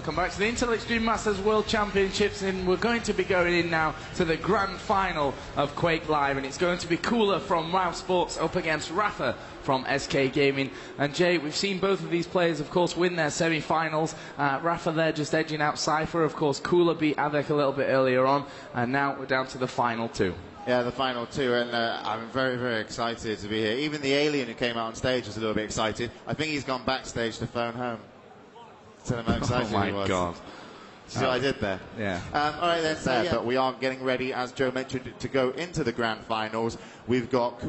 welcome back to the Intel Extreme Masters World Championships, and we're going to be going in now to the grand final of QuakeLive, and it's going to be Cooler from WoW Sports up against Rapha from SK Gaming. And Jay, we've seen both of these players, of course, win their semi-finals. Rapha there just edging out Cypher. Of course, Cooler beat Avec a little bit earlier on, and now we're down to the final two. Yeah, the final two, and I'm very, very excited to be here. Even the alien who came out on stage was a little bit excited. I think he's gone backstage to phone home. Tell him how excited he was. Oh my God. See what I did there? Yeah. All right then, so, but we are getting ready, as Joe mentioned, to go into the grand finals. We've got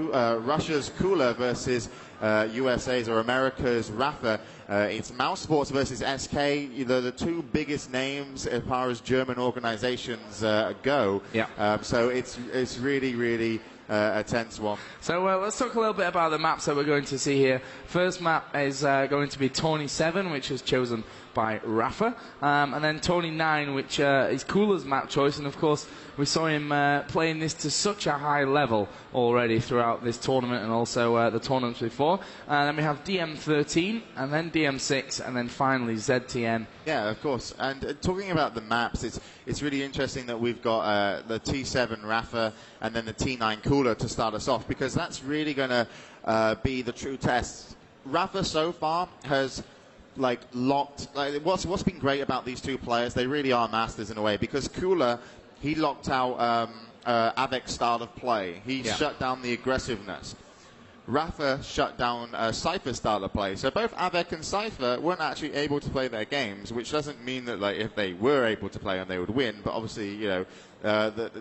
Russia's Cooler versus USA's or America's Rapha. It's Mouse Sports versus SK. They're the two biggest names as far as German organizations go. Yeah. So it's really, really a tense one. So let's talk a little bit about the maps that we're going to see here. First map is going to be Tony 7, which was chosen by Rapha, and then Tony 9, which is Cooler's map choice, and of course we saw him playing this to such a high level already throughout this tournament and also the tournaments before. And then we have DM13, and then DM6, and then finally ZTN. Yeah, of course. And talking about the maps, it's really interesting that we've got the T7 Rapha and then the T9 Cooler to start us off, because that's really going to be the true test. Rapha so far has locked. What's been great about these two players? They really are masters in a way, because Cooler, he locked out Avic's style of play. He shut down the aggressiveness. Rapha shut down Cypher's style of play. So both Avec and Cypher weren't actually able to play their games, which doesn't mean that if they were able to play them, they would win. But obviously,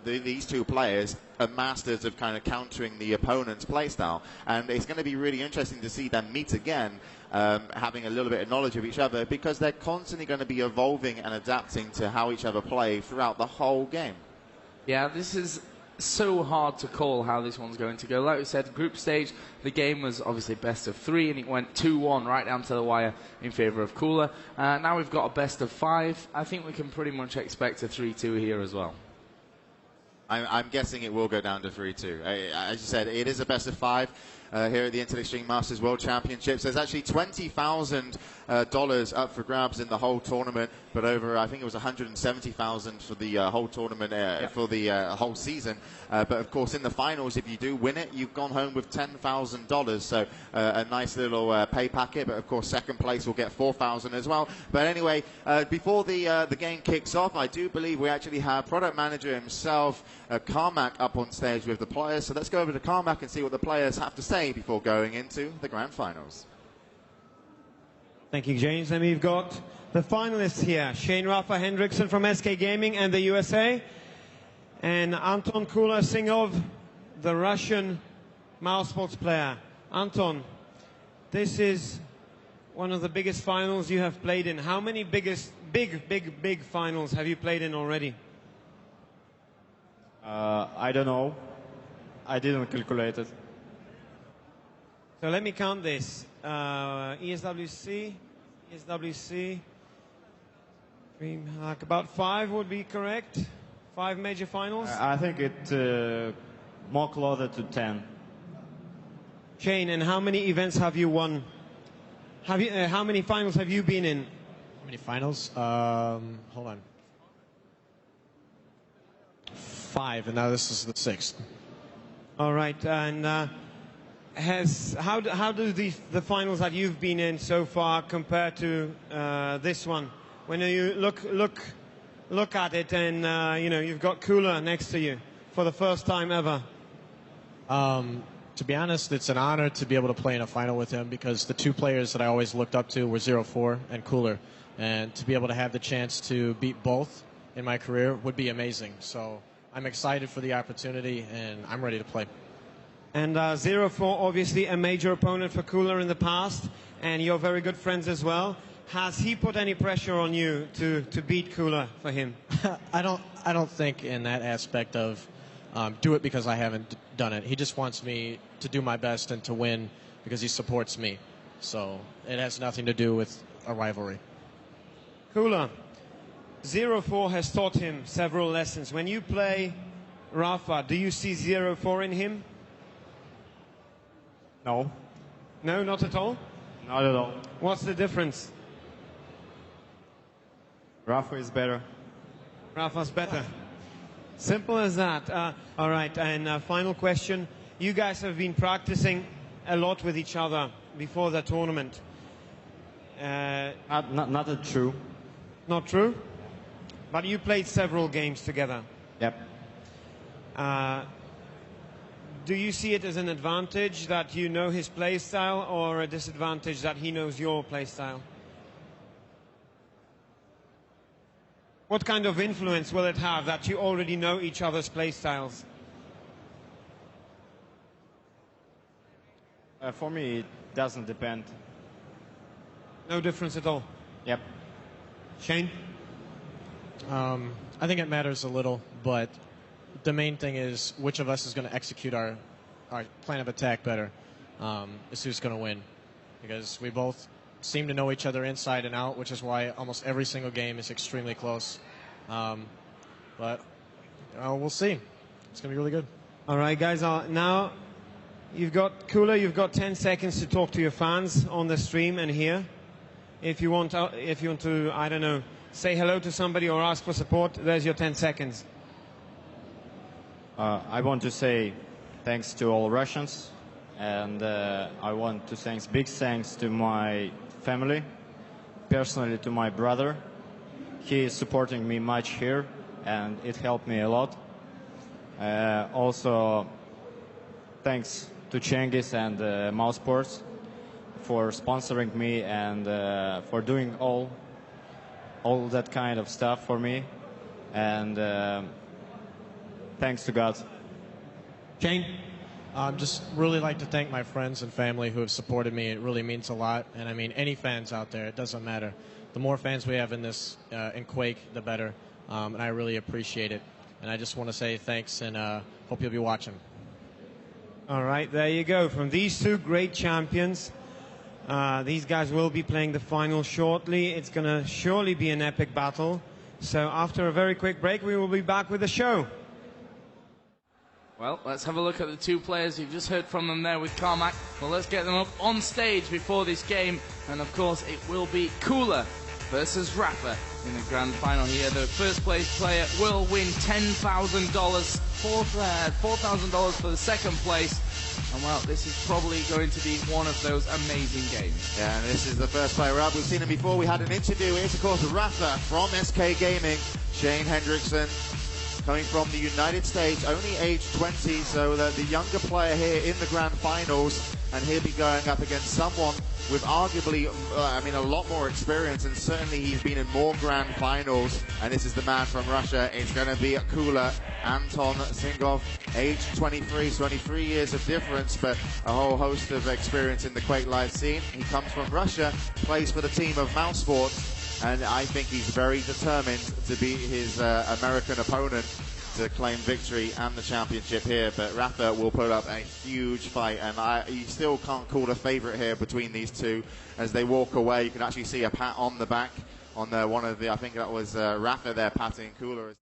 these two players are masters of kind of countering the opponent's playstyle. And it's going to be really interesting to see them meet again, having a little bit of knowledge of each other, because they're constantly going to be evolving and adapting to how each other play throughout the whole game. Yeah, this is so hard to call how this one's going to go. Like we said, group stage, the game was obviously best of 3, and it went 2-1 right down to the wire in favour of Cooler. Now we've got a best of 5. I think we can pretty much expect a 3-2 here as well. I'm guessing it will go down to 3-2. As you said, it is a best of 5 here at the Intel Extreme Masters World Championships. There's actually $20,000 up for grabs in the whole tournament, but over, I think it was $170,000 for the whole tournament, for the whole season. But of course, in the finals, if you do win it, you've gone home with $10,000. So a nice little pay packet. But of course, second place will get $4,000 as well. But anyway, before the game kicks off, I do believe we actually have product manager himself, Carmack, up on stage with the players. So let's go over to Carmack and see what the players have to say before going into the grand finals. Thank you, James. And we've got the finalists here: Shane Rapha Hendrickson from SK Gaming and the USA, and Anton Kulasingov, the Russian mouse sports player. Anton, this is one of the biggest finals you have played in. How many big finals have you played in already? I don't know. I didn't calculate it. So let me count this. ESWC, like about 5 would be correct. 5 major finals. I think it more closer to 10. Shane, and how many events have you won? How many finals have you been in? How many finals? Hold on. 5, and now this is the 6th. All right, and how do the finals that you've been in so far compare to this one? When you look at it, and you've got Cooler next to you for the first time ever. To be honest, it's an honor to be able to play in a final with him, because the two players that I always looked up to were 0-4 and Cooler, and to be able to have the chance to beat both in my career would be amazing. So I'm excited for the opportunity, and I'm ready to play. And 0-4, obviously a major opponent for Cooler in the past, and you're very good friends as well. Has he put any pressure on you to beat Cooler for him? I don't think in that aspect of do it because I haven't done it. He just wants me to do my best and to win because he supports me. So it has nothing to do with a rivalry. Cooler, 0-4 has taught him several lessons. When you play Rapha, do you see 0-4 in him? No. No, not at all? Not at all. What's the difference? Rapha is better. Rapha's better. Simple as that. All right, and final question. You guys have been practicing a lot with each other before the tournament. Not true. Not true? But you played several games together. Yep. Do you see it as an advantage that you know his play style, or a disadvantage that he knows your play style? What kind of influence will it have that you already know each other's play styles? For me, it doesn't depend. No difference at all? Yep. Shane? I think it matters a little, but the main thing is which of us is going to execute our plan of attack better, is who's going to win. Because we both seem to know each other inside and out, which is why almost every single game is extremely close. But we'll see. It's going to be really good. All right, guys. Now, you've got Cooler. You've got 10 seconds to talk to your fans on the stream and here. If you want to, I don't know, say hello to somebody or ask for support, there's your 10 seconds. I want to say thanks to all Russians, and I want to say big thanks to my family, personally to my brother. He is supporting me much here, and it helped me a lot. Also, thanks to Cengiz and Mouse Sports for sponsoring me and for doing all that kind of stuff for me. And thanks to God. Shane? Just really like to thank my friends and family who have supported me. It really means a lot. And I mean, any fans out there, it doesn't matter. The more fans we have in this, in Quake, the better. And I really appreciate it. And I just want to say thanks and hope you'll be watching. All right, there you go. From these two great champions, these guys will be playing the final shortly. It's going to surely be an epic battle. So after a very quick break, we will be back with the show. Well, let's have a look at the two players. You've just heard from them there with Carmack. Well, let's get them up on stage before this game. And of course, it will be Cooler versus Rapha in the grand final here. The first place player will win $10,000, $4,000 for the second place. And well, this is probably going to be one of those amazing games. Yeah, and this is the first player up. We've seen him before. We had an interview. Here's, of course, Rapha from SK Gaming. Shane Hendrickson, coming from the United States, only age 20, so the younger player here in the grand finals, and he'll be going up against someone with arguably, a lot more experience, and certainly he's been in more grand finals, and this is the man from Russia. It's going to be Cooler, Anton Singov, age 23, so only 3 years of difference, but a whole host of experience in the QuakeLive scene. He comes from Russia, plays for the team of Mouse Sports, and I think he's very determined to beat his American opponent to claim victory and the championship here. But Rapha will put up a huge fight, and you still can't call a favorite here between these two. As they walk away, you can actually see a pat on the back on one of the, I think that was Rapha there patting Cooler.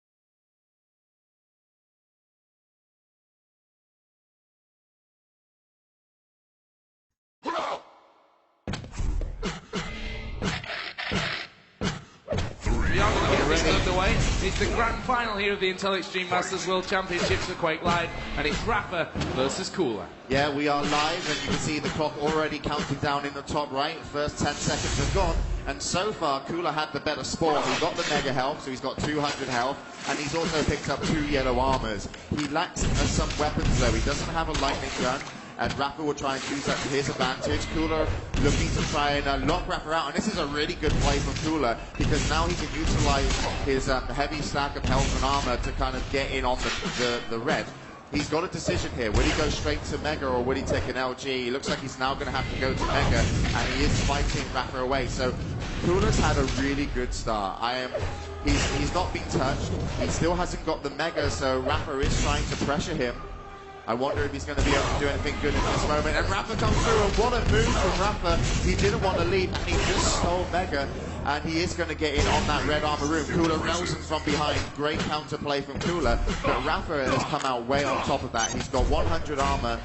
Underway. It's the grand final here of the Intel Extreme Masters World Championships for QuakeLive, and it's Rapha versus Cooler. Yeah, we are live, and you can see the clock already counting down in the top right. First 10 seconds have gone, and so far Cooler had the better spawn. He got the mega health, so he's got 200 health, and he's also picked up 2 yellow armors. He lacks some weapons though. He doesn't have a lightning gun, and Rapha will try and use that to his advantage. Cooler looking to try and lock Rapha out, and this is a really good play from Cooler, because now he can utilize his heavy stack of health and armor to kind of get in on the red. He's got a decision here. Will he go straight to Mega, or will he take an LG? He looks like he's now going to have to go to Mega, and he is fighting Rapha away. So Cooler's had a really good start. He's not been touched. He still hasn't got the Mega, so Rapha is trying to pressure him. I wonder if he's going to be able to do anything good in this moment. And Rapha comes through, and what a move from Rapha. He didn't want to leave, and he just stole Mega. And he is going to get in on that red armor room. Cooler rails him from behind. Great counterplay from Cooler. But Rapha has come out way on top of that. He's got 100 armor.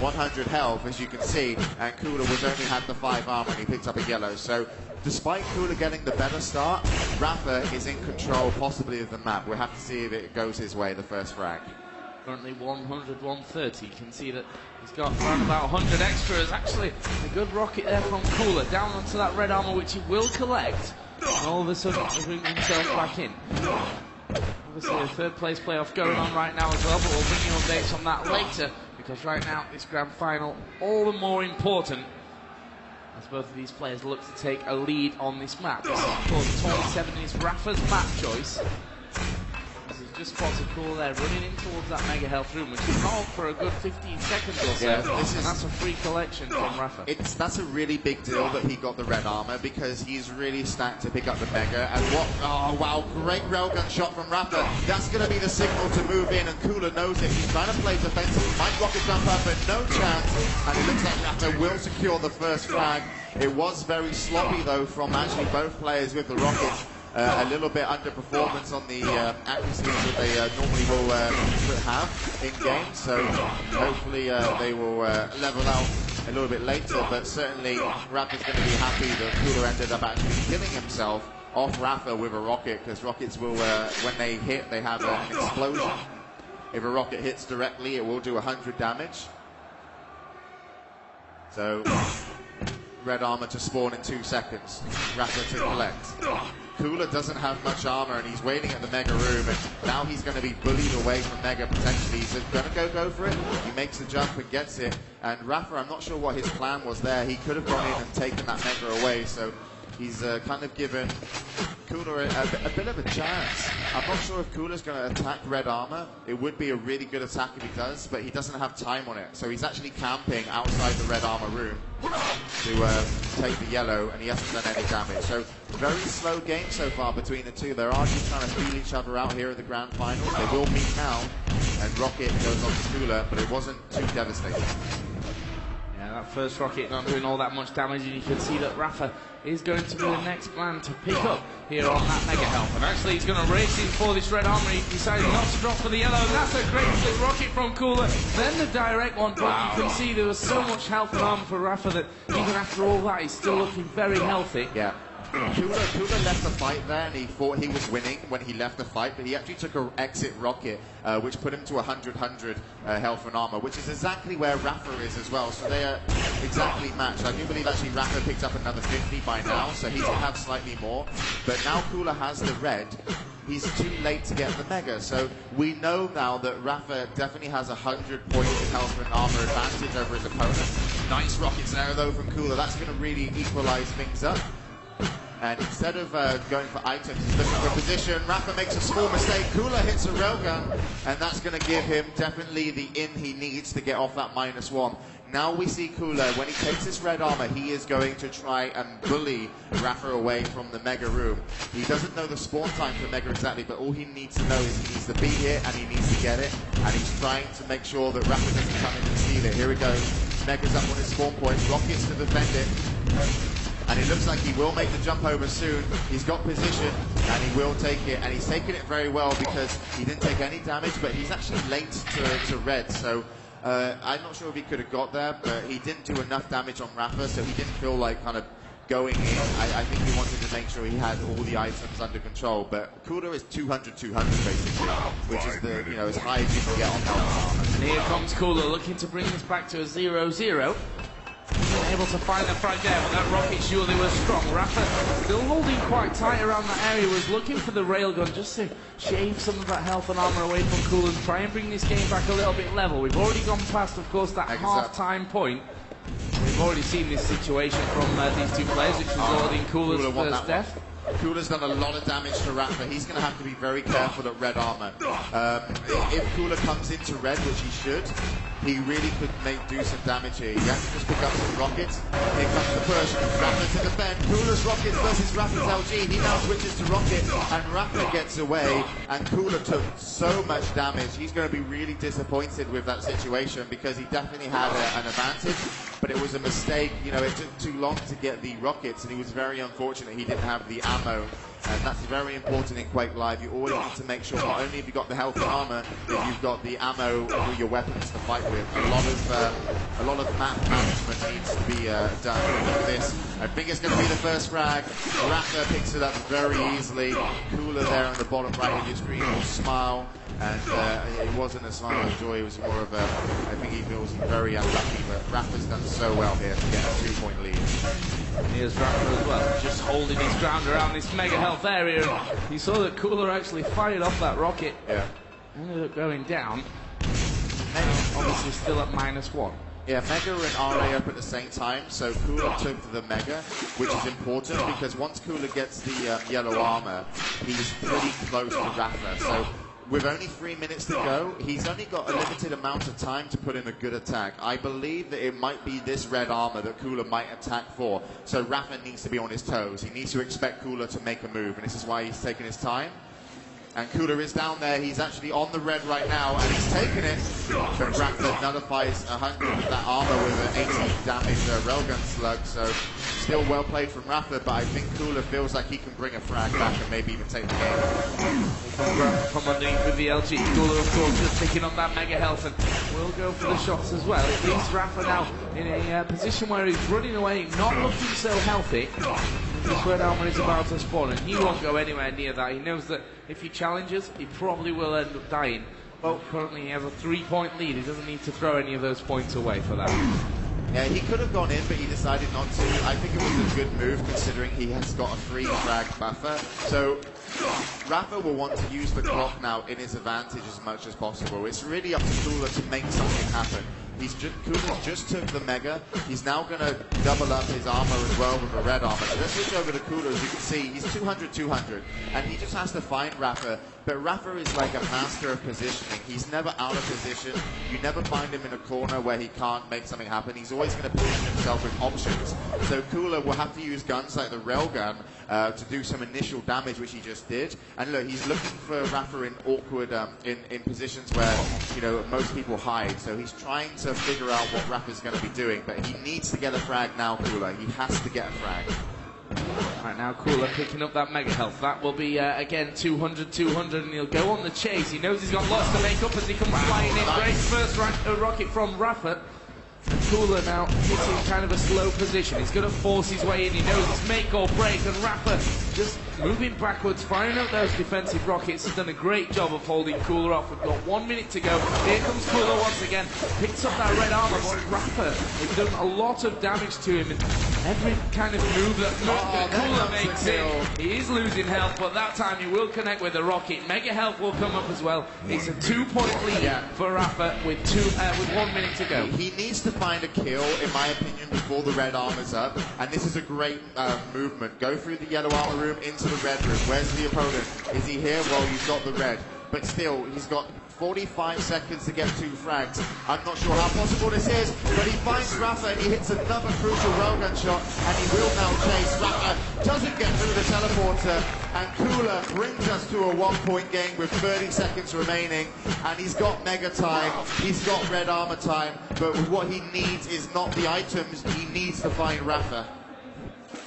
100 health, as you can see, and Cooler was only had the 5 armor and he picked up a yellow. So despite Cooler getting the better start, Rapha is in control possibly of the map. We'll have to see if it goes his way, the first frag. Currently 100, 130. You can see that he's got around about 100 extras. Actually, a good rocket there from Cooler, down onto that red armor, which he will collect. And all of a sudden, he'll bring himself back in. Obviously, a third place playoff going on right now as well, but we'll bring you updates on that later, because right now, this grand final, all the more important, as both of these players look to take a lead on this map. This is, of course, 27 is Rapha's map choice. This is just spotted Cooler there, running in towards that mega health room, which is held for a good 15 seconds or so. Yeah, and that's a free collection from Rapha. That's a really big deal that he got the red armor, because he's really stacked to pick up the mega. And what, oh wow, great railgun shot from Rapha. That's going to be the signal to move in, and Cooler knows it. He's trying to play defensive. He might rocket jump up, but no chance. And it looks like Rapha will secure the first frag. It was very sloppy though from actually both players with the rockets. A little bit underperformance on the accuracy that they normally will have in game, so hopefully they will level out a little bit later, but certainly Rapha's going to be happy that Cooler ended up actually killing himself off Rapha with a rocket, because rockets will, when they hit, they have an explosion. If a rocket hits directly, it will do 100 damage. So, red armor to spawn in 2 seconds. Rapha to collect. Cooler doesn't have much armor, and he's waiting at the mega room, and now he's going to be bullied away from mega potentially. He's going to go for it. He makes the jump and gets it. And Rapha, I'm not sure what his plan was there. He could have gone in and taken that mega away, so he's kind of given Cooler a bit of a chance. I'm not sure if Cooler's going to attack red armor. It would be a really good attack if he does, but he doesn't have time on it. So he's actually camping outside the red armor room to take the yellow, and he hasn't done any damage. So very slow game so far between the two. They're just trying to feel each other out here at the grand finals. They will meet now, and Rocket goes on to Cooler, but it wasn't too devastating. Yeah, that first rocket not doing all that much damage, and you can see that Rapha is going to be the next man to pick up here on that mega health. And actually, he's going to race in for this red armor. He decided not to drop for the yellow, and that's a great split rocket from Cooler. Then the direct one, but you can see there was so much health and armor for Rapha that even after all that, he's still looking very healthy. Yeah. Cooler left the fight there, and he thought he was winning when he left the fight, but he actually took an exit rocket, which put him to 100 health and armor, which is exactly where Rapha is as well, so they are exactly matched. I do believe actually Rapha picked up another 50 by now, so he's going to have slightly more, but now Cooler has the red. He's too late to get the mega, so we know now that Rapha definitely has 100 points in health and armor advantage over his opponent. Nice rockets there though from Cooler. That's going to really equalize things up. And instead of going for items, he's looking for position. Rapha makes a small mistake. Cooler hits a railgun, and that's going to give him definitely the in he needs to get off that -1. Now we see Cooler, when he takes this red armor, he is going to try and bully Rapha away from the mega room. He doesn't know the spawn time for mega exactly, but all he needs to know is he needs to be here and he needs to get it. And he's trying to make sure that Rapha doesn't come in and steal it. Here we go. Mega's up on his spawn point. Rockets to defend it. And it looks like he will make the jump over soon. He's got position, and he will take it. And he's taken it very well because he didn't take any damage, but he's actually late to red. So I'm not sure if he could have got there, but he didn't do enough damage on Rapha, so he didn't feel like kind of going in. I think he wanted to make sure he had all the items under control. But Cooler is 200 basically, which is the as high as you can get on health. And here comes Cooler looking to bring this back to a 0-0. Wasn't able to find the frag there, but that rocket surely was strong. Rapha still holding quite tight around that area, was looking for the railgun just to shave some of that health and armor away from Cooler and try and bring this game back a little bit level. We've already gone past, of course, that half-time point. We've already seen this situation from these two players, which resulted in Cooler's first death. Cooler's done a lot of damage to Rapha. He's going to have to be very careful at red armor. If Cooler comes into red, which he should, he really could do some damage here. He has to just pick up some rockets. Here comes the push. Rapha to defend. Cooler's rockets versus Rapha's LG. He now switches to rocket, and Rapha gets away, and Cooler took so much damage. He's going to be really disappointed with that situation because he definitely had an advantage. but it was a mistake. You know, it took too long to get the rockets, and he was very unfortunate he didn't have the ammo. And that's very important in QuakeLive. You always need to make sure not only have you got the health and armor, that you've got the ammo for your weapons to fight with. A lot of map management needs to be done. Look at this. I think it's going to be the first frag. Rapha picks it up very easily. Cooler there on the bottom right of your screen will smile. And it wasn't a smile of joy, it was more of a, I think he feels very unlucky, but Rapha's done so well here to get a 2-point lead. Here's Rapha as well, just holding his ground around this mega health area. You saw that Cooler actually fired off that rocket. Yeah. Ended up going down. Obviously still at -1. Yeah, Mega and RA up at the same time, so Cooler took the Mega, which is important because once Cooler gets the yellow armor, he's pretty close to Rapha. So with only 3 minutes to go, he's only got a limited amount of time to put in a good attack. I believe that it might be this red armor that Cooler might attack for. So Rapha needs to be on his toes. He needs to expect Cooler to make a move, and this is why he's taking his time. And Cooler is down there. He's actually on the red right now, and he's taking it. But Rapha nullifies 100 of that armor with an 80 damage railgun slug. So still well played from Rapha, but I think Cooler feels like he can bring a frag back and maybe even take the game. From underneath with the LG. Cooler, of course, just picking up that mega health and will go for the shots as well. It leaves Rapha now in a position where he's running away, not looking so healthy. This red armor is about to spawn, and he won't go anywhere near that. He knows that if he challenges, he probably will end up dying. But currently he has a 3-point lead. He doesn't need to throw any of those points away for that. Yeah, he could have gone in, but he decided not to. I think it was a good move considering he has got a free frag buffer. So Rapha will want to use the clock now in his advantage as much as possible. It's really up to Cooler to make something happen. Cooler just took the Mega. He's now going to double up his armor as well with the red armor. So let's switch over to Cooler. As you can see, he's 200, and he just has to find Rapha. But Rapha is like a master of positioning. He's never out of position. You never find him in a corner where he can't make something happen. He's always going to position himself with options. So Cooler will have to use guns like the railgun to do some initial damage, which he just did. And look, he's looking for Rapha in awkward, in positions where, you know, most people hide. So he's trying to figure out what Rapha's going to be doing, but he needs to get a frag now, Cooler. He has to get a frag. Right now, Cooler picking up that mega health. That will be, again, 200, and he'll go on the chase. He knows he's got lots to make up as he comes flying in. Great first rocket from Rapha. Cooler now hitting kind of a slow position. He's going to force his way in. He knows it's make or break, and Rapha just moving backwards, firing out those defensive rockets. Has done a great job of holding Cooler off. We've got 1 minute to go. Here comes Cooler once again. Picks up that red armor, but Rapha has done a lot of damage to him. And every kind of move that Cooler makes it, he is losing health, but that time he will connect with the rocket. Mega health will come up as well. It's a 2-point lead for Rapha with 1 minute to go. He needs to find a kill, in my opinion, before the red armor's up, and this is a great movement. Go through the yellow armor room into the red room. Where's the opponent? Is he here? Well, he's got the red, but still, he's got 45 seconds to get 2 frags. I'm not sure how possible this is, but he finds Rapha and he hits another crucial railgun shot, and he will now chase. Rapha doesn't get through the teleporter, and Cooler brings us to a 1-point game with 30 seconds remaining, and he's got mega time, he's got red armor time, but what he needs is not the items, he needs to find Rapha.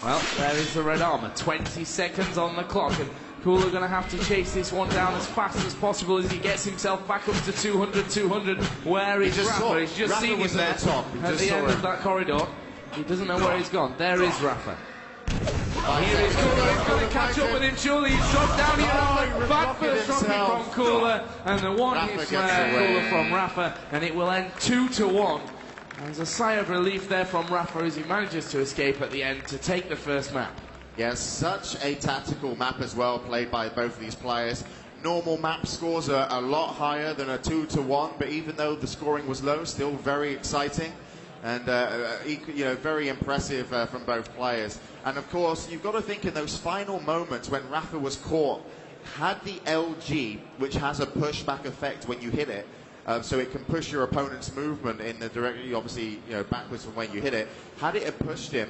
Well, there is the red armor. 20 seconds on the clock, and Cooler going to have to chase this one down as fast as possible as he gets himself back up to 200. Where is Rapha? He's just seen him there at the end of that corridor. He doesn't know where he's gone. There is Rapha. Here is Cooler. He's going to catch up with him. Surely he's dropped down here. Bad first rocket from Cooler, and the one-hit Cooler from Rapha, and it will end 2-1. There's a sigh of relief there from Rapha as he manages to escape at the end to take the first map. Yes, such a tactical map as well, played by both of these players. Normal map scores are a lot higher than a 2-1, but even though the scoring was low, still very exciting and you know, very impressive from both players. And of course, you've got to think in those final moments when Rapha was caught, had the LG, which has a pushback effect when you hit it, so it can push your opponent's movement in the direction, obviously, you know, backwards from when you hit it. Had it have pushed him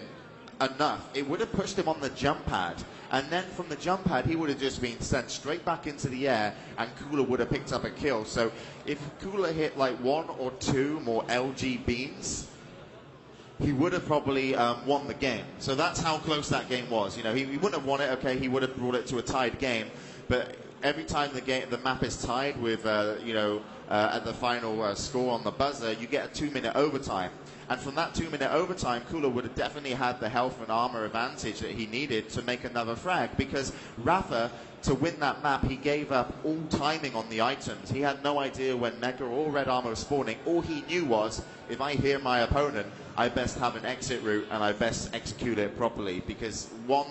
enough, it would have pushed him on the jump pad, and then from the jump pad he would have just been sent straight back into the air, and Cooler would have picked up a kill. So if Cooler hit like 1 or 2 more LG beams, he would have probably won the game. So that's how close that game was. You know, he wouldn't have won it. Okay, he would have brought it to a tied game, but every time the map is tied with at the final score on the buzzer, you get a 2-minute overtime. And from that 2-minute overtime, Cooler would have definitely had the health and armor advantage that he needed to make another frag, because Rapha, to win that map, he gave up all timing on the items. He had no idea when Mega or Red Armor was spawning. All he knew was, if I hear my opponent, I best have an exit route and I best execute it properly, because one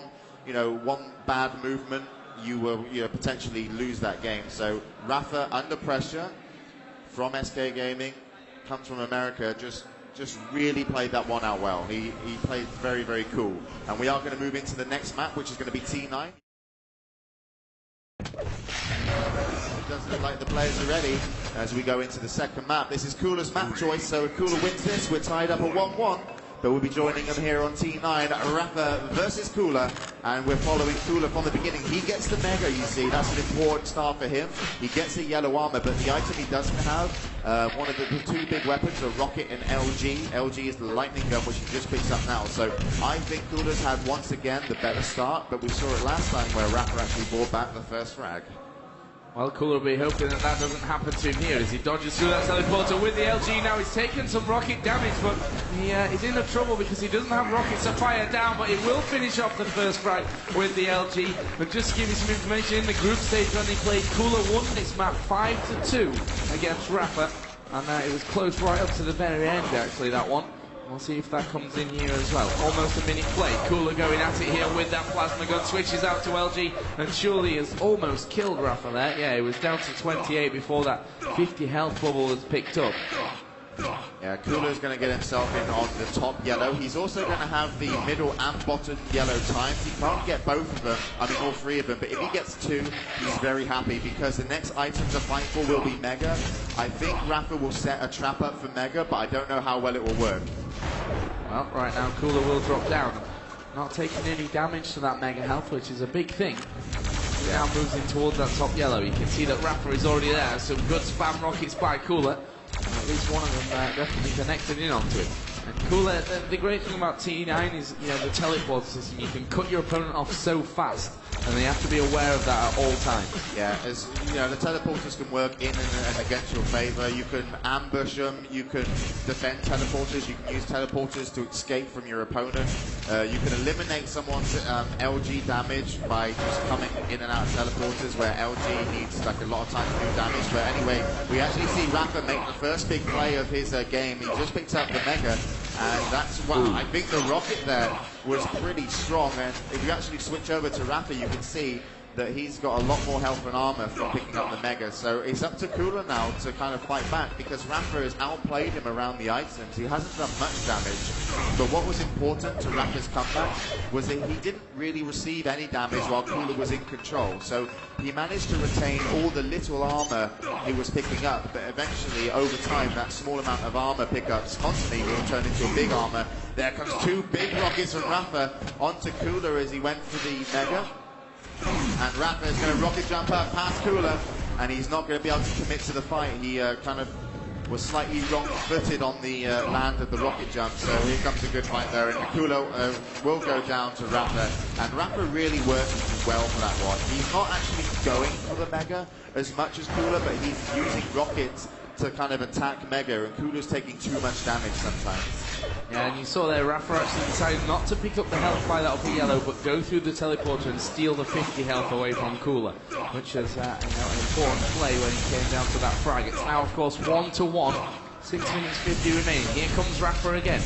bad movement, you will potentially lose that game. So Rapha, under pressure from SK Gaming, comes from America, just really played that one out well. He played very, very cool. And we are going to move into the next map, which is going to be T9. It does look like the players are ready as we go into the second map. This is Cooler's map choice, so if Cooler wins this, we're tied up at 1-1. But we'll be joining them here on T9, Rapha versus Cooler, and we're following Cooler from the beginning. He gets the Mega, you see, that's an important start for him. He gets the yellow armor, but the item he doesn't have, one of the two big weapons, a rocket and LG. LG is the lightning gun, which he just picks up now. So I think Cooler's had, once again, the better start, but we saw it last time where Rapha actually brought back the first frag. Well, Cooler will be hoping that that doesn't happen to him here as he dodges through that teleporter with the LG. Now he's taken some rocket damage, but he's in trouble because he doesn't have rockets to fire down, but he will finish off the first frag with the LG. But just to give you some information, in the group stage when they played, Cooler won this map 5-2 against Rapha, and it was close right up to the very end, actually, that one. We'll see if that comes in here as well. Almost a minute play. Cooler going at it here with that plasma gun. Switches out to LG and surely has almost killed Rapha there. Yeah, he was down to 28 before that 50 health bubble was picked up. Yeah, Cooler's going to get himself in on the top yellow. He's also going to have the middle and bottom yellow times. He can't get both of them, I mean all three of them, but if he gets two, he's very happy because the next item to fight for will be Mega. I think Rapha will set a trap up for Mega, but I don't know how well it will work. Well, right now Cooler will drop down. Not taking any damage to that Mega health, which is a big thing. He now moves in towards that top yellow. You can see that Rapha is already there. Some good spam rockets by Cooler. At least one of them definitely connected in onto it. And Cooler, the great thing about T9 is, the teleport system. You can cut your opponent off so fast, and they have to be aware of that at all times. Yeah, as the teleporters can work in and against your favour. You can ambush them, you can defend teleporters, you can use teleporters to escape from your opponent. You can eliminate someone's LG damage by just coming in and out of teleporters, where LG needs like a lot of time to do damage. But anyway, we actually see Rapha make the first big play of his game. He just picked up the Mega. And that's I think the rocket there was pretty strong. And if you actually switch over to Rapha, you can see that he's got a lot more health and armor from picking up the Mega. So it's up to Cooler now to kind of fight back, because Rapha has outplayed him around the items. He hasn't done much damage. But what was important to Rapha's comeback was that he didn't really receive any damage while Cooler was in control. So he managed to retain all the little armor he was picking up, but eventually, over time, that small amount of armor pickups constantly will turn into a big armor. There comes two big rockets from Rapha onto Cooler as he went for the Mega. And Rapha is going to rocket jump up past Cooler, and he's not going to be able to commit to the fight. He kind of was slightly wrong-footed on the land of the rocket jump, so here comes a good fight there. And Cooler will go down to Rapha, and Rapha really worked well for that one. He's not actually going for the Mega as much as Cooler, but he's using rockets to kind of attack Mega, and Cooler's taking too much damage sometimes. Yeah, and you saw there, Rapha actually decided not to pick up the health by that upper yellow, but go through the teleporter and steal the 50 health away from Cooler, which is an important play when he came down to that frag. It's now, of course, 1-1, 6 minutes 50 remaining. Here comes Rapha again,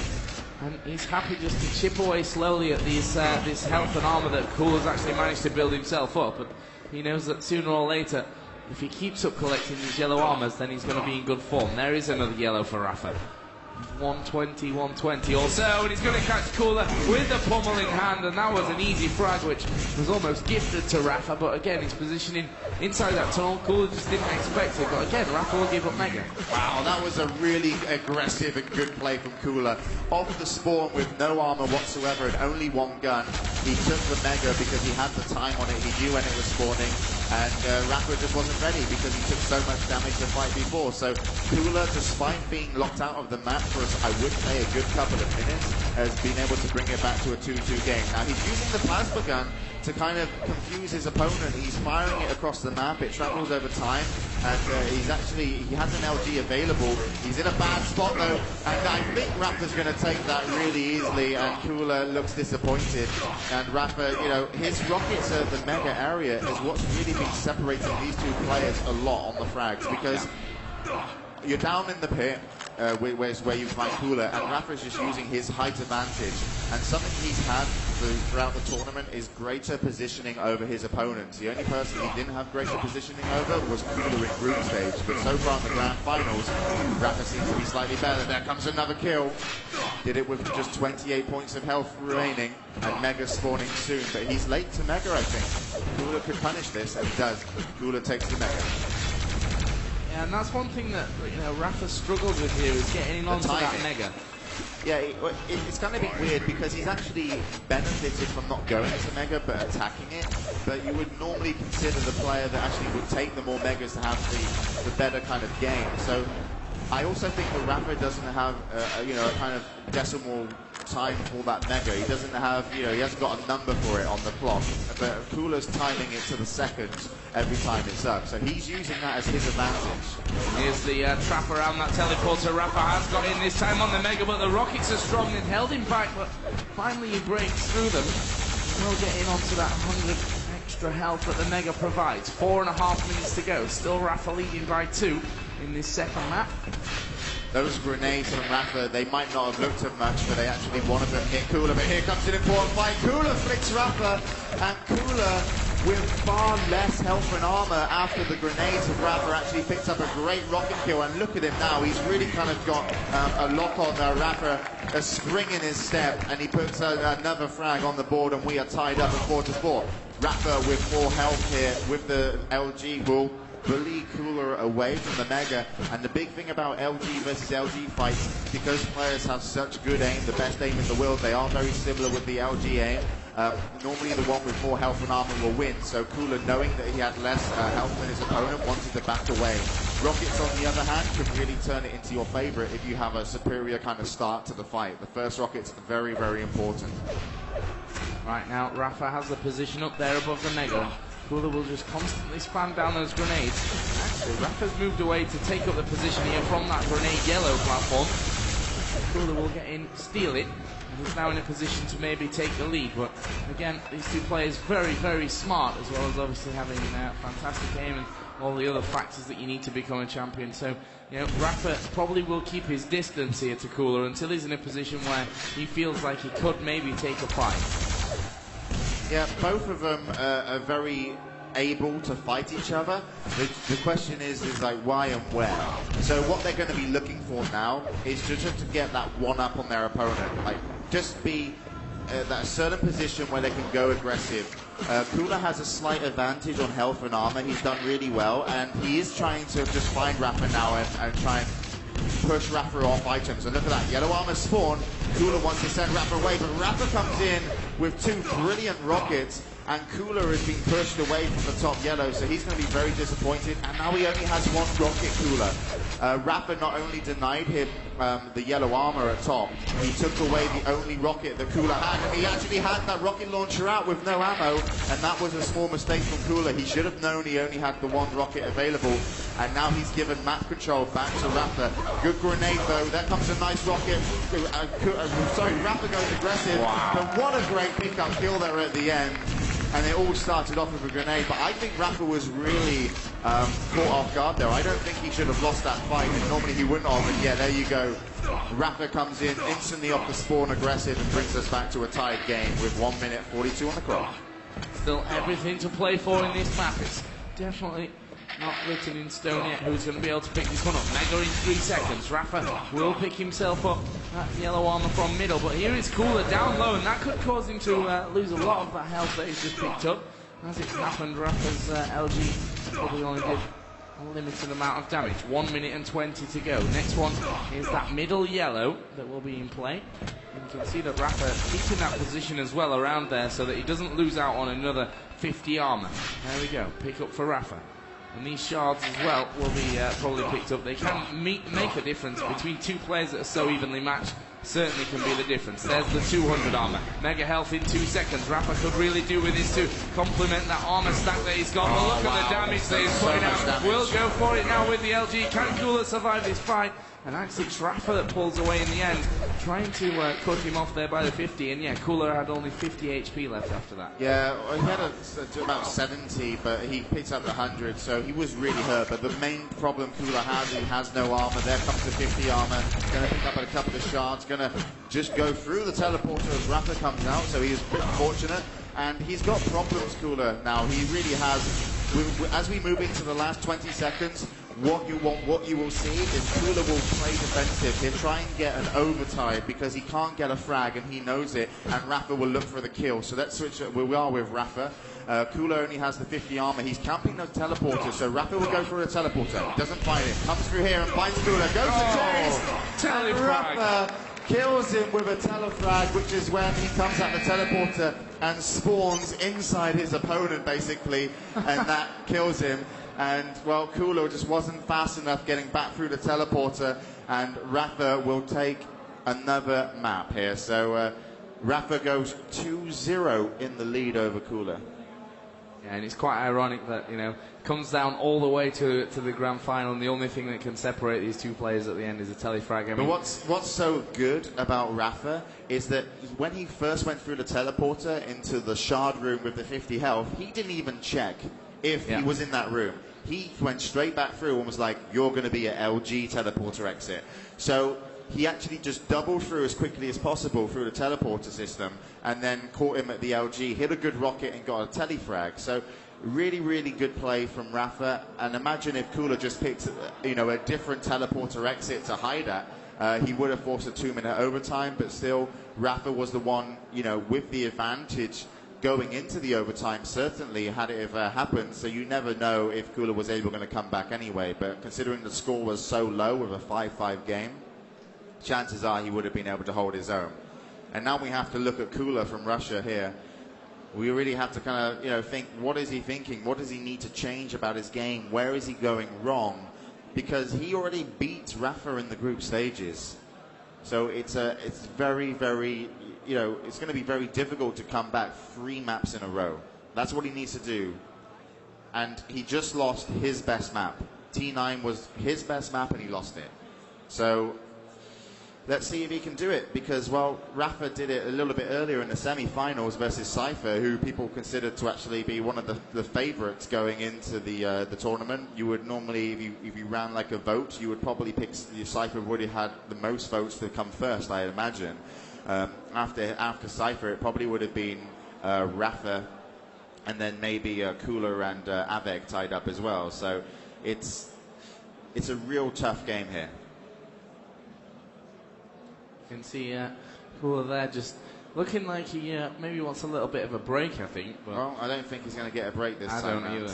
and he's happy just to chip away slowly at this health and armor that Cooler's actually managed to build himself up. But he knows that sooner or later, if he keeps up collecting these yellow armors, then he's going to be in good form. There is another yellow for Rapha. 120 or so, and he's going to catch Cooler with the pummel in hand, and that was an easy frag which was almost gifted to Rapha, but again he's positioning inside that tunnel. Cooler just didn't expect it, but again Rapha will give up Mega. Wow, that was a really aggressive and good play from Cooler. Off the spawn with no armor whatsoever and only one gun, he took the Mega because he had the time on it, he knew when it was spawning, And Rapha just wasn't ready because he took so much damage to fight before. So Cooler, despite being locked out of the map for, I would say, a good couple of minutes, has been able to bring it back to a 2-2 game. Now he's using the plasma gun to kind of confuse his opponent. He's firing it across the map, it travels over time, and he has an LG available. He's in a bad spot though, and I think Rapha's going to take that really easily, and Cooler looks disappointed. And Rapha, you know, his rockets at the mega area is what's really been separating these two players a lot on the frags, because you're down in the pit, where you find Cooler, and Rapha's just using his height advantage. And something he's had throughout the tournament is greater positioning over his opponents. The only person he didn't have greater positioning over was Cooler in group stage, but so far in the grand finals, Rapha seems to be slightly better. There comes another kill. Did it with just 28 points of health remaining, and Mega spawning soon, but he's late to Mega, I think. Cooler could punish this, and he does. Cooler takes the Mega. Yeah, and that's one thing that, you know, Rapha struggled with here, is getting onto that Mega. Yeah, it's kind of been weird because he's actually benefited from not going to Mega but attacking it. But you would normally consider the player that actually would take the more Megas to have the better kind of game. So I also think that Rapha doesn't have you know, a kind of decimal time for that Mega. He doesn't have, you know, he hasn't got a number for it on the clock. But Cooler's timing it to the second every time it's up. So he's using that as his advantage. Here's the trap around that teleporter. Rapha has got in this time on the Mega, but the rockets are strong and held him back, but finally he breaks through them. We'll get in onto that 100 extra health that the Mega provides. 4.5 minutes to go. Still Rapha leading by 2 in this second map. Those grenades from Rapha, they might not have looked at much, but they actually wanted to hit Cooler. But here comes an important fight. Cooler flicks Rapha, and Cooler with far less health and armor after the grenades of Rapha actually picked up a great rocket kill. And look at him now, he's really kind of got a lock on Rapha, a spring in his step, and he puts another frag on the board, and we are tied up at 4-4. Rapha with more health here with the LG will bully Cooler away from the Mega. And the big thing about LG versus LG fights, because players have such good aim, the best aim in the world, they are very similar with the LG aim. Normally the one with more health and armor will win, so Cooler, knowing that he had less health than his opponent, wanted to back away. Rockets, on the other hand, can really turn it into your favorite if you have a superior kind of start to the fight. The first rocket's very, very important. Right now, Rapha has the position up there above the Mega. Cooler will just constantly spam down those grenades. Actually, Rapha's moved away to take up the position here from that grenade yellow platform. Cooler will get in, steal it, and he's now in a position to maybe take the lead. But again, these two players very, very smart, as well as obviously having fantastic aim and all the other factors that you need to become a champion. So, you know, Rapha probably will keep his distance here to Cooler until he's in a position where he feels like he could maybe take a fight. Yeah, both of them are very able to fight each other. The question is like why and where. So what they're going to be looking for now is just to get that one up on their opponent. Like just be at a certain position where they can go aggressive. Cooler has a slight advantage on health and armor. He's done really well, and he is trying to just find Rapha now and try and push Rapha off items. And look at that, yellow armor spawn. Cooler wants to send Rapha away, but Rapha comes in with 2 brilliant rockets, and Cooler has been pushed away from the top yellow, so he's going to be very disappointed. And now he only has 1 rocket, Cooler. Rapha not only denied him the yellow armor at top, he took away the only rocket that Cooler had, and he actually had that rocket launcher out with no ammo, and that was a small mistake from Cooler. He should have known he only had the 1 rocket available, and now he's given map control back to Rapha. Good grenade though, there comes a nice rocket. Sorry, Rapha goes aggressive, but what a great pickup kill there at the end. And it all started off with a grenade, but I think Rapha was really caught off guard there. I don't think he should have lost that fight, and normally he wouldn't have, and yeah, there you go. Rapha comes in instantly off the spawn aggressive and brings us back to a tied game with 1 minute 42 on the clock. Still everything to play for in this map. It's definitely not written in stone yet who's going to be able to pick this one up. Mega in 3 seconds. Rapha will pick himself up that yellow armor from middle, but here is Cooler down low, and that could cause him to lose a lot of that health that he's just picked up. As it's happened, Rapha's LG probably only did limited amount of damage. 1 minute and 20 to go. Next one is that middle yellow that will be in play. And you can see that Rapha keeping that position as well around there so that he doesn't lose out on another 50 armor. There we go, pick up for Rapha. And these shards as well will be probably picked up. They can make a difference between two players that are so evenly matched. Certainly can be the difference. There's the 200 armor. Mega health in 2 seconds. Rapha could really do with this to complement that armor stack that he's got. But look at the damage that he's putting out. We'll go for it now with the LG. Can Cooler survive this fight? And actually it's Rapha that pulls away in the end, trying to cut him off there by the 50. And yeah, Cooler had only 50 HP left after that. Yeah, well, he had about 70, but he picked up the 100, so he was really hurt. But the main problem Cooler has, he has no armor. There comes the 50 armor. Going to pick up a couple of shards. Going to just go through the teleporter as Rapha comes out, so he is a bit fortunate. And he's got problems, Cooler, now. He really has. As we move into the last 20 seconds, what you will see is Cooler will play defensive. He'll try and get an overtime because he can't get a frag and he knows it, and Rapha will look for the kill. So let's switch where we are with Rapha. Cooler only has the 50 armor. He's camping those teleporters, so Rapha will go through the teleporter. Doesn't find it. Comes through here and finds Cooler. Goes to chase. And Rapha kills him with a telefrag, which is when he comes at the teleporter and spawns inside his opponent, basically, and that kills him. And, well, Cooler just wasn't fast enough getting back through the teleporter, and Rapha will take another map here. So Rapha goes 2-0 in the lead over Cooler. Yeah, and it's quite ironic that, you know, comes down all the way to the grand final, and the only thing that can separate these two players at the end is a telefrag. I mean, but what's so good about Rapha is that when he first went through the teleporter into the shard room with the 50 health, he didn't even check if he was in that room. He went straight back through and was like, you're going to be at LG teleporter exit. So he actually just doubled through as quickly as possible through the teleporter system and then caught him at the LG, hit a good rocket and got a telefrag. So really, really good play from Rapha. And imagine if Cooler just picked, you know, a different teleporter exit to hide at. He would have forced a 2-minute overtime, but still Rapha was the one, you know, with the advantage going into the overtime, certainly, had it ever happened. So you never know if Cooler was able to come back anyway. But considering the score was so low with a 5-5 game, chances are he would have been able to hold his own. And now we have to look at Cooler from Russia here. We really have to kind of, you know, think, what is he thinking? What does he need to change about his game? Where is he going wrong? Because he already beat Rapha in the group stages. So it's very, very, you know, it's going to be very difficult to come back 3 maps in a row. That's what he needs to do. And he just lost his best map. T9 was his best map and he lost it. So let's see if he can do it, because, well, Rapha did it a little bit earlier in the semi-finals versus Cypher, who people consider to actually be one of the favourites going into the tournament. You would normally, if you ran like a vote, you would probably pick, Cypher would have had the most votes to come first, I imagine. After Cypher, it probably would have been Rapha, and then maybe Cooler and Avec tied up as well. So it's a real tough game here. You can see Cooler there just looking like he maybe wants a little bit of a break, I think. But well, I don't think he's going to get a break this time. I don't either.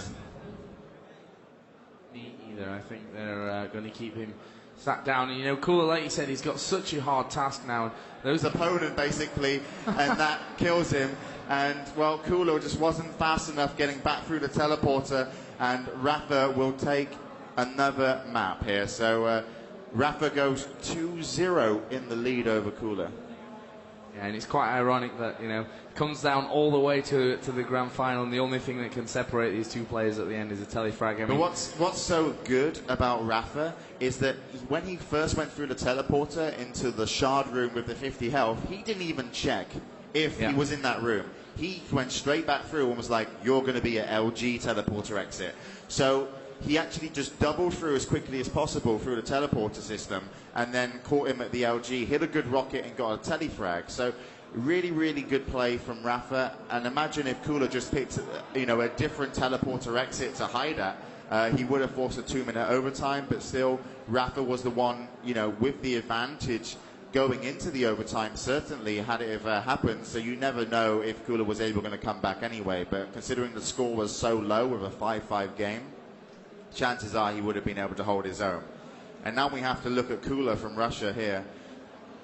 Me either. I think they're going to keep him sat down. And, you know, Cooler, like you said, he's got such a hard task now. Those opponent, basically, and that kills him. And, well, Cooler just wasn't fast enough getting back through the teleporter, and Rapha will take another map here. So Rapha goes 2-0 in the lead over Cooler. Yeah, and it's quite ironic that, you know, comes down all the way to the grand final, and the only thing that can separate these two players at the end is a telefrag. I mean, but what's so good about Rapha is that when he first went through the teleporter into the shard room with the 50 health, he didn't even check if he was in that room. He went straight back through and was like, you're going to be at LG teleporter exit. So he actually just doubled through as quickly as possible through the teleporter system and then caught him at the LG, hit a good rocket and got a telefrag. So really, really good play from Rapha. And imagine if Cooler just picked, you know, a different teleporter exit to hide at. He would have forced a 2-minute overtime, but still Rapha was the one, you know, with the advantage going into the overtime, certainly, had it ever happened. So you never know if Cooler was able to come back anyway. But considering the score was so low with a 5-5 game, chances are he would have been able to hold his own. And now we have to look at Cooler from Russia here.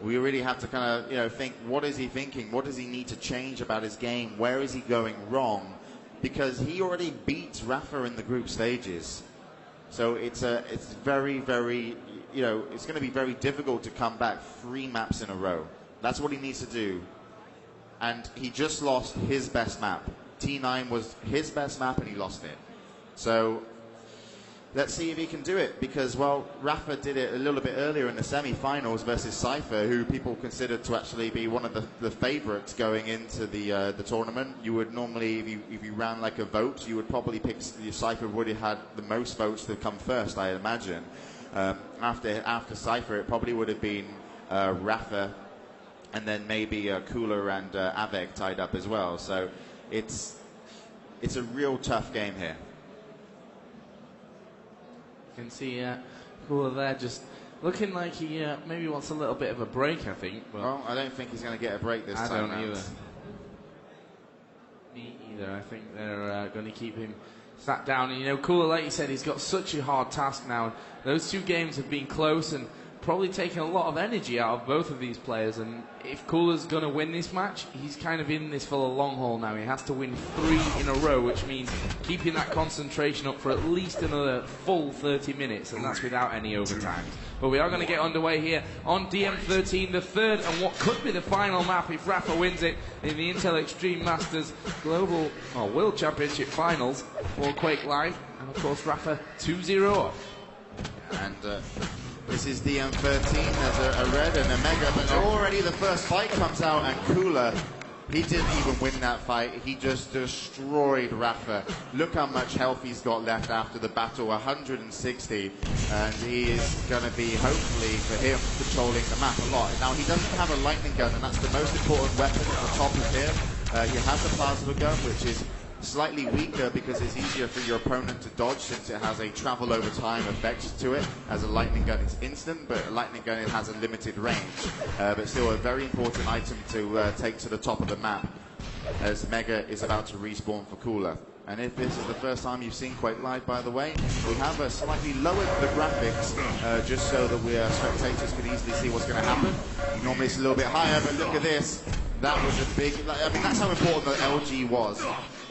We really have to kind of, think, what is he thinking? What does he need to change about his game? Where is he going wrong? Because he already beat Rapha in the group stages. So it's very, very, it's going to be very difficult to come back 3 maps in a row. That's what he needs to do. And he just lost his best map. T9 was his best map and he lost it. So let's see if he can do it, because, well, Rapha did it a little bit earlier in the semi-finals versus Cypher, who people considered to actually be one of the favorites going into the tournament. You would normally, if you ran like a vote, you would probably pick, Cypher would have had the most votes to come first, I imagine. After Cypher, it probably would have been Rapha, and then maybe Cooler and Avec tied up as well. So it's a real tough game here. You can see Cooler there just looking like he maybe wants a little bit of a break, I think. But well, I don't think he's going to get a break this time. I don't either. Me either. I think they're going to keep him sat down. And, Cooler, like you said, he's got such a hard task now. Those 2 games have been close and probably taken a lot of energy out of both of these players. And if Cooler's going to win this match, he's kind of in this for the long haul now. He has to win 3 in a row, which means keeping that concentration up for at least another full 30 minutes, and that's without any overtime. But we are going to get underway here on DM13, the 3rd and what could be the final map if Rapha wins it in the Intel Extreme Masters Global World Championship Finals for QuakeLive. And of course, Rapha 2-0 up. And this is DM13, there's a red and a mega, but already the first fight comes out, and Cooler, he didn't even win that fight. He just destroyed Rapha. Look how much health he's got left after the battle, 160, and he is going to be, hopefully for him, controlling the map a lot. Now, he doesn't have a lightning gun, and that's the most important weapon at the top of here. He has a plasma gun, which is slightly weaker because it's easier for your opponent to dodge, since it has a travel over time effect to it. As a lightning gun, it's instant, but a lightning gun, it has a limited range. But still a very important item to take to the top of the map, as Mega is about to respawn for Cooler. And if this is the first time you've seen QuakeLive, by the way, we have slightly lowered the graphics just so that spectators can easily see what's going to happen. Normally it's a little bit higher, but look at this. That was a big, that's how important the LG was.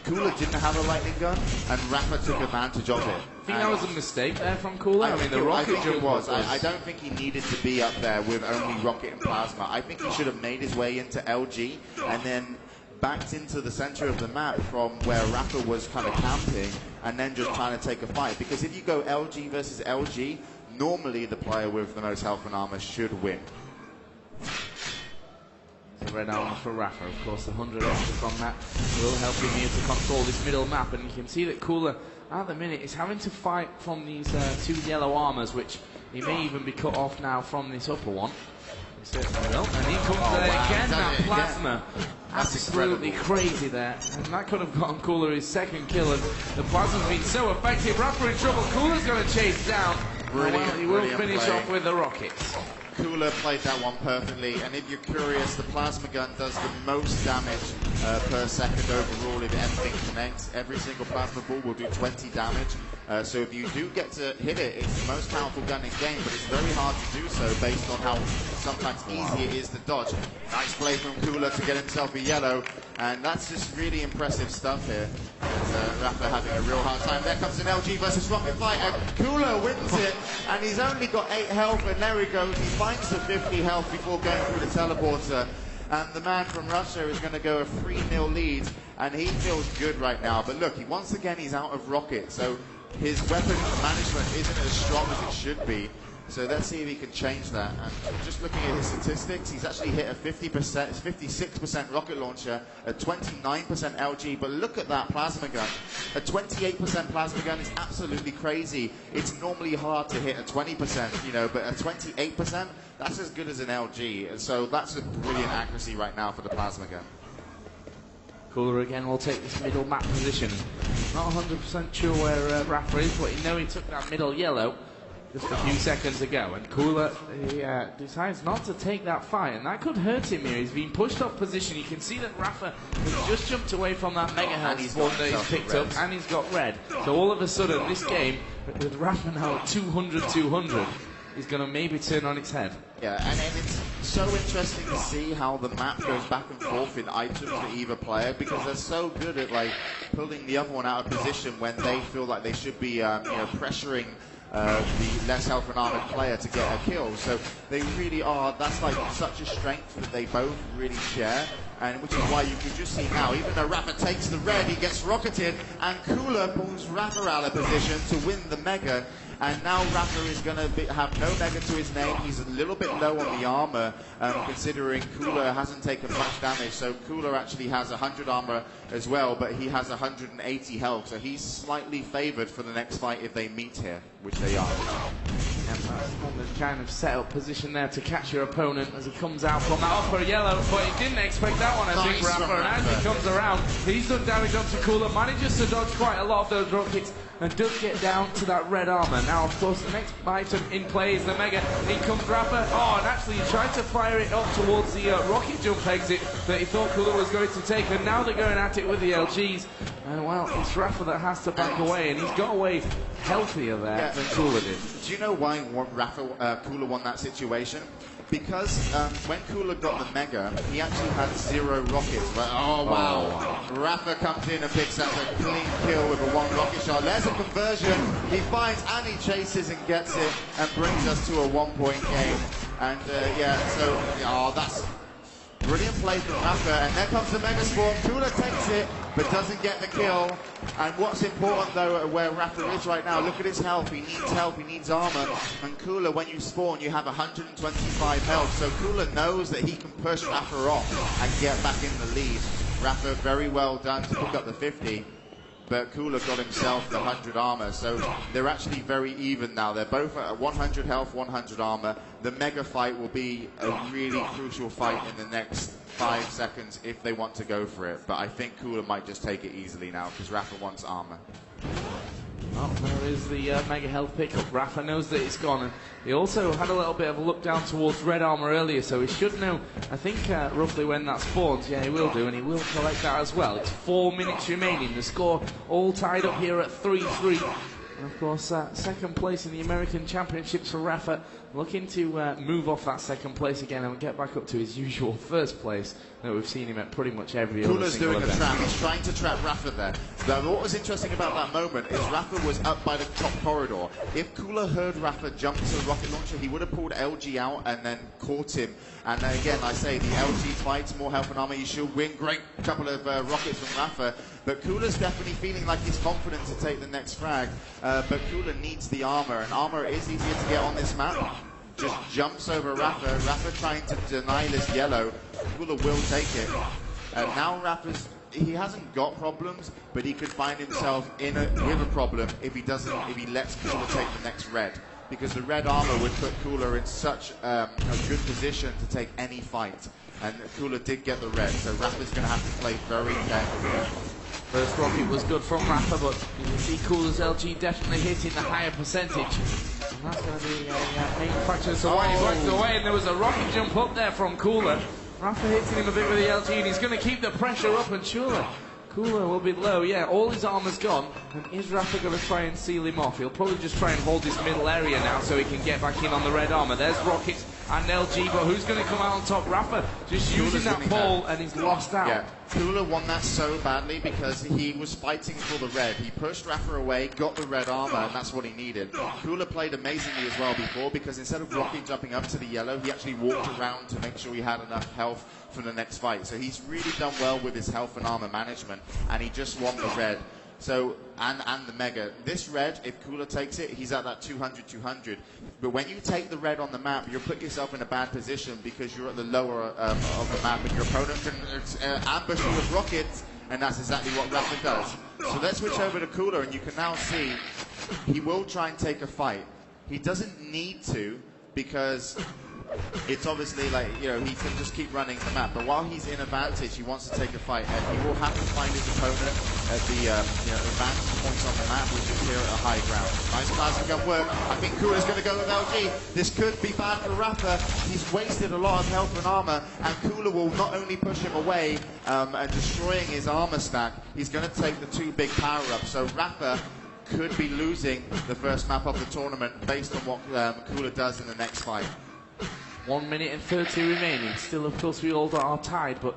Cooler didn't have a lightning gun, and Rapha took advantage of it. I think that was a mistake there from Cooler. I mean, the rocket jump was. I don't think he needed to be up there with only rocket and plasma. I think he should have made his way into LG and then backed into the center of the map from where Rapha was kind of camping, and then just trying to take a fight. Because if you go LG versus LG, normally the player with the most health and armor should win. Red armor for Rapha, of course. The 100 extras on that will help him here to control this middle map, and you can see that Cooler at the minute is having to fight from these 2 yellow armors, which he may even be cut off now from this upper one. He certainly will. And he comes there again, that plasma. Absolutely crazy there, and that could have gotten Cooler his 2nd kill, and the plasma's been so effective. Rapha in trouble. Cooler's going to chase down. Well, he will finish off with the rockets. Cooler played that one perfectly, and if you're curious, the plasma gun does the most damage per second overall if everything connects. Every single plasma ball will do 20 damage, so if you do get to hit it, it's the most powerful gun in game, but it's very hard to do so based on how sometimes easy it is to dodge. Nice play from Cooler to get himself a yellow, and that's just really impressive stuff here. Rapha having a real hard time. There comes an LG versus rocket fight, and Cooler wins it, and he's only got 8 health, and there he goes. He finds the 50 health before going through the teleporter, and the man from Russia is going to go a 3-0 lead, and he feels good right now. But look, once again he's out of rocket, so his weapon management isn't as strong as it should be. So let's see if he can change that. And just looking at his statistics, he's actually hit a 56% rocket launcher, a 29% LG, but look at that plasma gun. A 28% plasma gun is absolutely crazy. It's normally hard to hit a 20%, but a 28%, that's as good as an LG. And so that's a brilliant accuracy right now for the plasma gun. Cooler again will take this middle map position. Not 100% sure where Rapha is, but he took that middle yellow. just a few seconds ago, and Cooler decides not to take that fight, and that could hurt him here. He's been pushed off position. You can see that Rapha has just jumped away from that mega health spawn that he's picked up, and he's got red. So all of a sudden, this game, with Rapha now at 200, is going to maybe turn on its head. Yeah, and it's so interesting to see how the map goes back and forth in items for either player, because they're so good at like pulling the other one out of position when they feel like they should be pressuring the less health and armored player to get a kill. So they really are, that's like such a strength that they both really share, and which is why you can just see now, even though Rapha takes the red, he gets rocketed, and Cooler pulls Rapha out of position to win the mega. And now Rapha is going to have no mega to his name. He's a little bit low on the armor, considering Cooler hasn't taken much damage. So Cooler actually has 100 armor as well, but he has 180 health. So he's slightly favored for the next fight if they meet here, which they are. And that's the kind of setup position there to catch your opponent as he comes out from that upper yellow, but he didn't expect that one, I think, Rapha. And as he comes around, he's done damage onto Cooler, manages to dodge quite a lot of those rockets, and does get down to that red armor. Now, of course, the next item in play is the mega. In comes Rapha. Oh, and actually he tried to fire it up towards the rocket jump exit that he thought Cooler was going to take, and now they're going at it with the LGs. And, well, it's Rapha that has to back away, and he's got away healthier there than Cooler did. Do you know why Cooler won that situation? Because when Cooler got the mega, he actually had 0 rockets. But, oh, wow. Rapha comes in and picks up a clean kill with a 1 rocket shot. There's a conversion. He finds and he chases and gets it and brings us to a 1-point game. And, that's brilliant play from Rapha. And there comes the mega spawn. Cooler takes it, but doesn't get the kill. And what's important, though, where Rapha is right now, look at his health. He needs armor. And Cooler, when you spawn, you have 125 health. So Cooler knows that he can push Rapha off and get back in the lead. Rapha, very well done to pick up the 50. But Cooler got himself the 100 armor, so they're actually very even now. They're both at 100 health, 100 armor. The mega fight will be a really crucial fight in the next 5 seconds if they want to go for it. But I think Cooler might just take it easily now because Rapha wants armor. Well, there is the mega health pickup. Rapha knows that it's gone, and he also had a little bit of a look down towards red armor earlier, so he should know, I think, roughly when that spawns. Yeah, he will do, and he will collect that as well. It's 4 minutes remaining. The score all tied up here at 3-3. And of course, second place in the American Championships for Rapha, looking to move off that second place again and get back up to his usual first place that we've seen him at pretty much every other Cooler's single doing event. a trap. He's trying to trap Rapha there. But what was interesting about that moment is Rapha was up by the top corridor. If Cooler heard Rapha jump to the rocket launcher, he would have pulled LG out and then caught him. And again, I say the LG fights, more health and armor, you should win. Great couple of rockets from Rapha. But Cooler's definitely feeling like he's confident to take the next frag. But Cooler needs the armor, and armor is easier to get on this map. Just jumps over Rapha. Rapha trying to deny this yellow. Cooler will take it. And now he hasn't got problems, but he could find himself with a problem if he lets Cooler take the next red. Because the red armor would put Cooler in such a good position to take any fight. And Cooler did get the red, so Rapha's going to have to play very carefully. First rocket was good from Rapha, but you can see Cooler's LG definitely hitting the higher percentage. And that's going to be a main factor. So why he blanked away, and there was a rocket jump up there from Cooler. Rapha hitting him a bit with the LG, and he's going to keep the pressure up, and surely Cooler will be low. Yeah, all his armor's gone. And is Rapha going to try and seal him off? He'll probably just try and hold this middle area now so he can get back in on the red armor. There's rockets and LG, but who's going to come out on top? Rapha just using that ball, and he's lost out. Yeah, Cooler won that so badly because he was fighting for the red. He pushed Rapha away, got the red armor, and that's what he needed. Cooler played amazingly as well before, because instead of rocket jumping up to the yellow, he actually walked around to make sure he had enough health for the next fight. So he's really done well with his health and armor management, and he just won the red. So, and the mega. This red, if Cooler takes it, he's at that 200-200. But when you take the red on the map, you'll put yourself in a bad position because you're at the lower of the map, and your opponent can ambush you with rockets, and that's exactly what Rapha does. So let's switch over to Cooler, and you can now see he will try and take a fight. He doesn't need to, because it's obviously like, you know, he can just keep running the map, but while he's in advantage, he wants to take a fight, and he will have to find his opponent at the advantage points on the map, which is here at a high ground. Nice plasma gun work. I think Cooler's going to go with LG. This could be bad for Rapha. He's wasted a lot of health and armor, and Cooler will not only push him away and destroying his armor stack, he's going to take the 2 big power-ups. So Rapha could be losing the first map of the tournament based on what Cooler does in the next fight. 1 minute and 30 remaining. Still, of course, we all are tied, but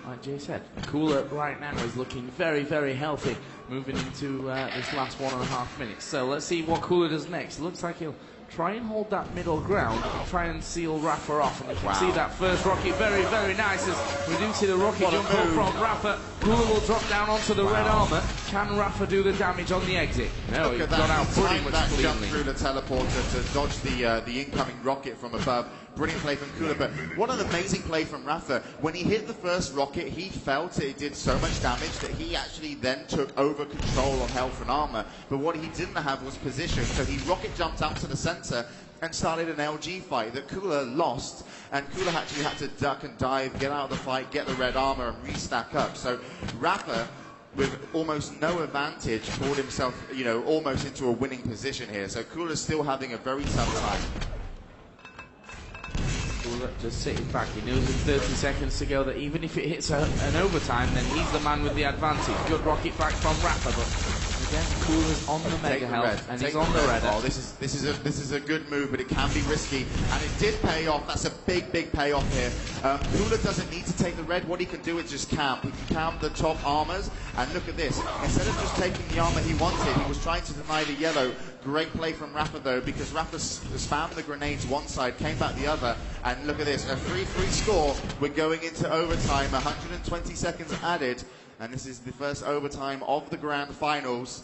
like Jay said, Cooler right now is looking very, very healthy moving into this last 1.5 minutes. So let's see what Cooler does next. It looks like he'll try and hold that middle ground, try and seal Rapha off. And you can see that first rocket very, very nice as we do see the rocket jump up from Rapha. Cooler will drop down onto the red armor. Can Rapha do the damage on the exit? No, he's gone out pretty much cleanly. Jump through the teleporter to dodge the incoming rocket from above. Brilliant play from Cooler, but what an amazing play from Rapha. When he hit the first rocket, he felt it did so much damage that he actually then took over control of health and armor. But what he didn't have was position, so he rocket jumped out to the center and started an LG fight that Cooler lost, and Cooler actually had to duck and dive, get out of the fight, get the red armor, and restack up. So Rapha, with almost no advantage, pulled himself, you know, almost into a winning position here. So Cooler's still having a very tough time. Cooler just sitting back. He knows in 30 seconds to go that even if it hits an overtime, then he's the man with the advantage. Good rocket back from Rapha, but again, Cooler's on the mega health, and he's on the red. Oh, this is a good move, but it can be risky, and it did pay off. That's a big payoff here. Cooler doesn't need to take the red. What he can do is just camp. He can camp the top armors, and look at this. Instead of just taking the armor he wanted, he was trying to deny the yellow. Great play from Rapha though, because Rapha spammed the grenades one side, came back the other, and look at this, a 3-3 score. We're going into overtime, 120 seconds added, and this is the first overtime of the grand finals.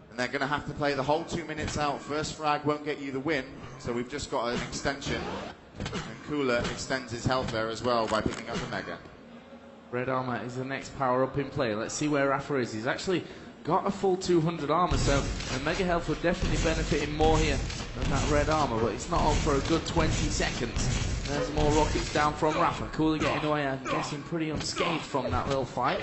And they're going to have to play the whole 2 minutes out. First frag won't get you the win, so we've just got an extension. And Cooler extends his health there as well by picking up a mega. Red armor is the next power up in play. Let's see where Rapha is. He's actually got a full 200 armor, so the mega health would definitely benefit him more here than that red armor, but it's not on for a good 20 seconds. There's more rockets down from Rapha. Cooler getting away, I'm guessing, pretty unscathed from that little fight.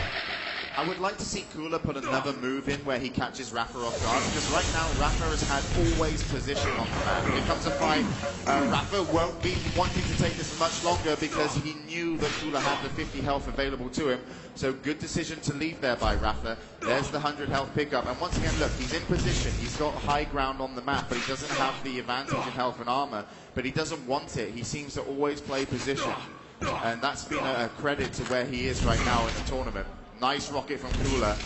I would like to see Cooler put another move in where he catches Rapha off guard, because right now Rapha has had always position on the map. Here comes a fight. Rapha won't be wanting to take this much longer because he knew that Cooler had the 50 health available to him. So good decision to leave there by Rapha. There's the 100 health pickup. And once again, look, he's in position. He's got high ground on the map, but he doesn't have the advantage in health and armor. But he doesn't want it. He seems to always play position. And that's been a credit to where he is right now in the tournament. Nice rocket from Cooler.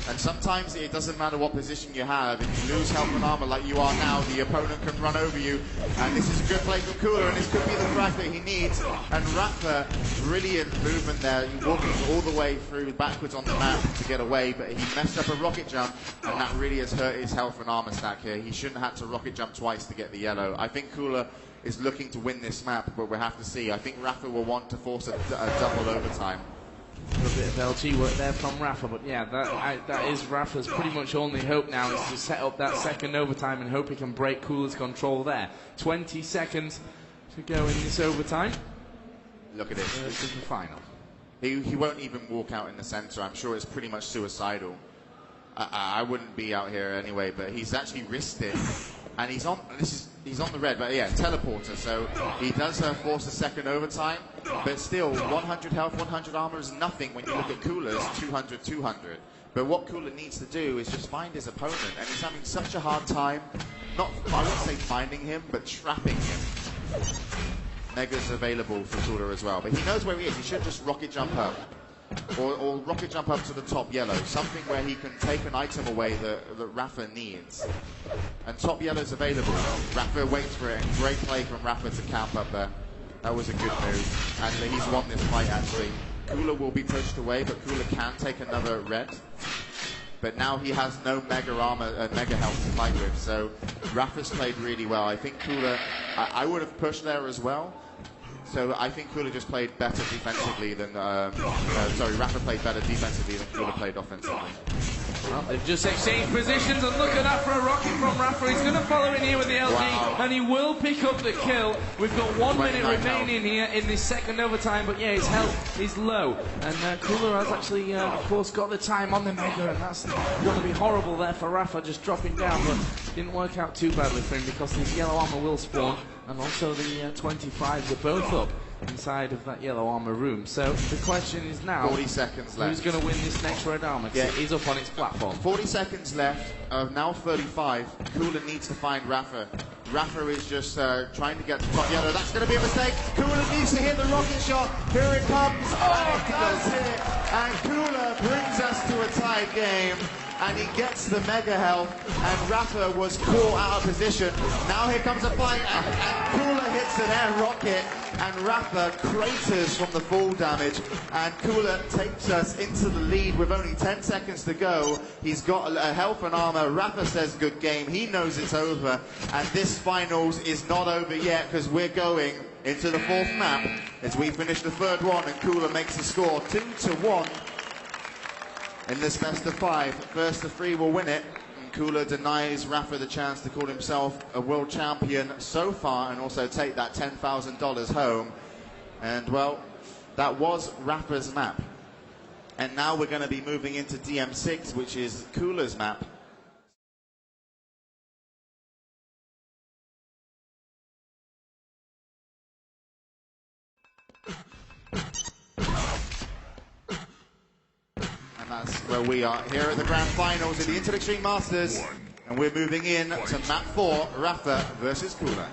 And sometimes it doesn't matter what position you have. If you lose health and armor like you are now, the opponent can run over you. And this is a good play from Cooler, and this could be the frag that he needs. And Rapha, brilliant movement there, walking all the way through backwards on the map to get away, but he messed up a rocket jump, and that really has hurt his health and armor stack here. He shouldn't have had to rocket jump twice to get the yellow. I think Cooler is looking to win this map, but we'll have to see. I think Rapha will want to force a double overtime. A little bit of LG work there from Rapha, but yeah, that is Rapha's pretty much only hope now, is to set up that second overtime and hope he can break Cooler's control there. 20 seconds to go in this overtime. Look at this. This is the final. He won't even walk out in the center. I'm sure it's pretty much suicidal. I wouldn't be out here anyway, but he's actually risked it. And he's on the red, but yeah, teleporter, so he does force a second overtime, but still 100 health, 100 armor is nothing when you look at Cooler's 200, 200. But what Cooler needs to do is just find his opponent, and he's having such a hard time, I wouldn't say finding him, but trapping him. Mega's available for Cooler as well, but he knows where he is. He should just rocket jump up. Or rocket jump up to the top yellow, something where he can take an item away that Rapha needs. And top yellow's available. Rapha waits for it, and great play from Rapha to camp up there. That was a good move, and he's won this fight actually. Cooler will be pushed away, but Cooler can take another red. But now he has no mega armor, mega health to fight with, so Rapha's played really well. I think Cooler, I would have pushed there as well. So I think Cooler just played better defensively than, Rapha played better defensively than Cooler played offensively. Well, they've just exchanged positions, and look at that for a rocket from Rapha. He's going to follow in here with the LG, and he will pick up the kill. We've got 1 minute remaining here in this second overtime, but yeah, his health is low. And Cooler has actually, of course, got the time on the Mega, and that's going to be horrible there for Rapha, just dropping down, but didn't work out too badly for him because this yellow armor will spawn, and also the 25s are both up inside of that yellow armor room. So the question is now, 40 seconds left. Who's going to win this next red armor? Yeah, it is up on its platform. 40 seconds left, now 35. Cooler needs to find Rapha. Rapha is just trying to get to top yellow. That's going to be a mistake. Cooler needs to hit the rocket shot. Here it comes. Oh, it does hit. And Cooler brings us to a tied game. And he gets the mega health, and Rapha was caught out of position. Now here comes a fight, and Cooler hits an air rocket, and Rapha craters from the fall damage, and Cooler takes us into the lead with only 10 seconds to go. He's got a health and armor. Rapha says good game. He knows it's over, and this finals is not over yet, because we're going into the 4th map as we finish the 3rd one, and Cooler makes the score 2-1. In this best of 5, first of 3 will win it. And Cooler denies Rapha the chance to call himself a world champion so far and also take that $10,000 home. And well, that was Rapha's map. And now we're going to be moving into DM6, which is Cooler's map. That's where we are here at the Grand Finals of the Intel Extreme Masters. And we're moving in to map 4, Rapha versus Cooler.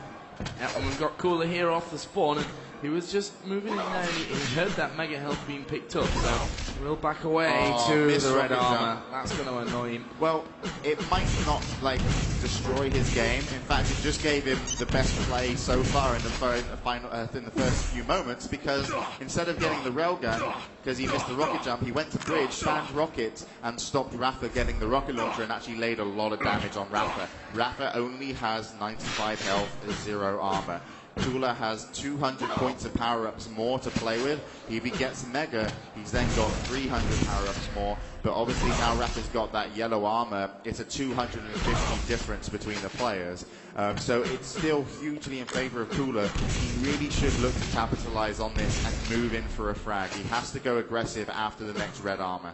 Yeah, and we've got Cooler here off the spawn, and he was just moving in there, and he heard that mega health being picked up, so we'll back away to the red armor. That's going to annoy him. Well, it might not, like, destroy his game. In fact, it just gave him the best play so far in the first few moments, because instead of getting the railgun, because he missed the rocket jump, he went to bridge, spammed rocket, and stopped Rapha getting the rocket launcher, and actually laid a lot of damage on Rapha. Rapha only has 95 health and 0 armor. Cooler has 200 points of power-ups more to play with. If he gets Mega, he's then got 300 power-ups more. But obviously now Rapha's got that yellow armor. It's a 250 difference between the players. So it's still hugely in favor of Cooler. He really should look to capitalize on this and move in for a frag. He has to go aggressive after the next red armor.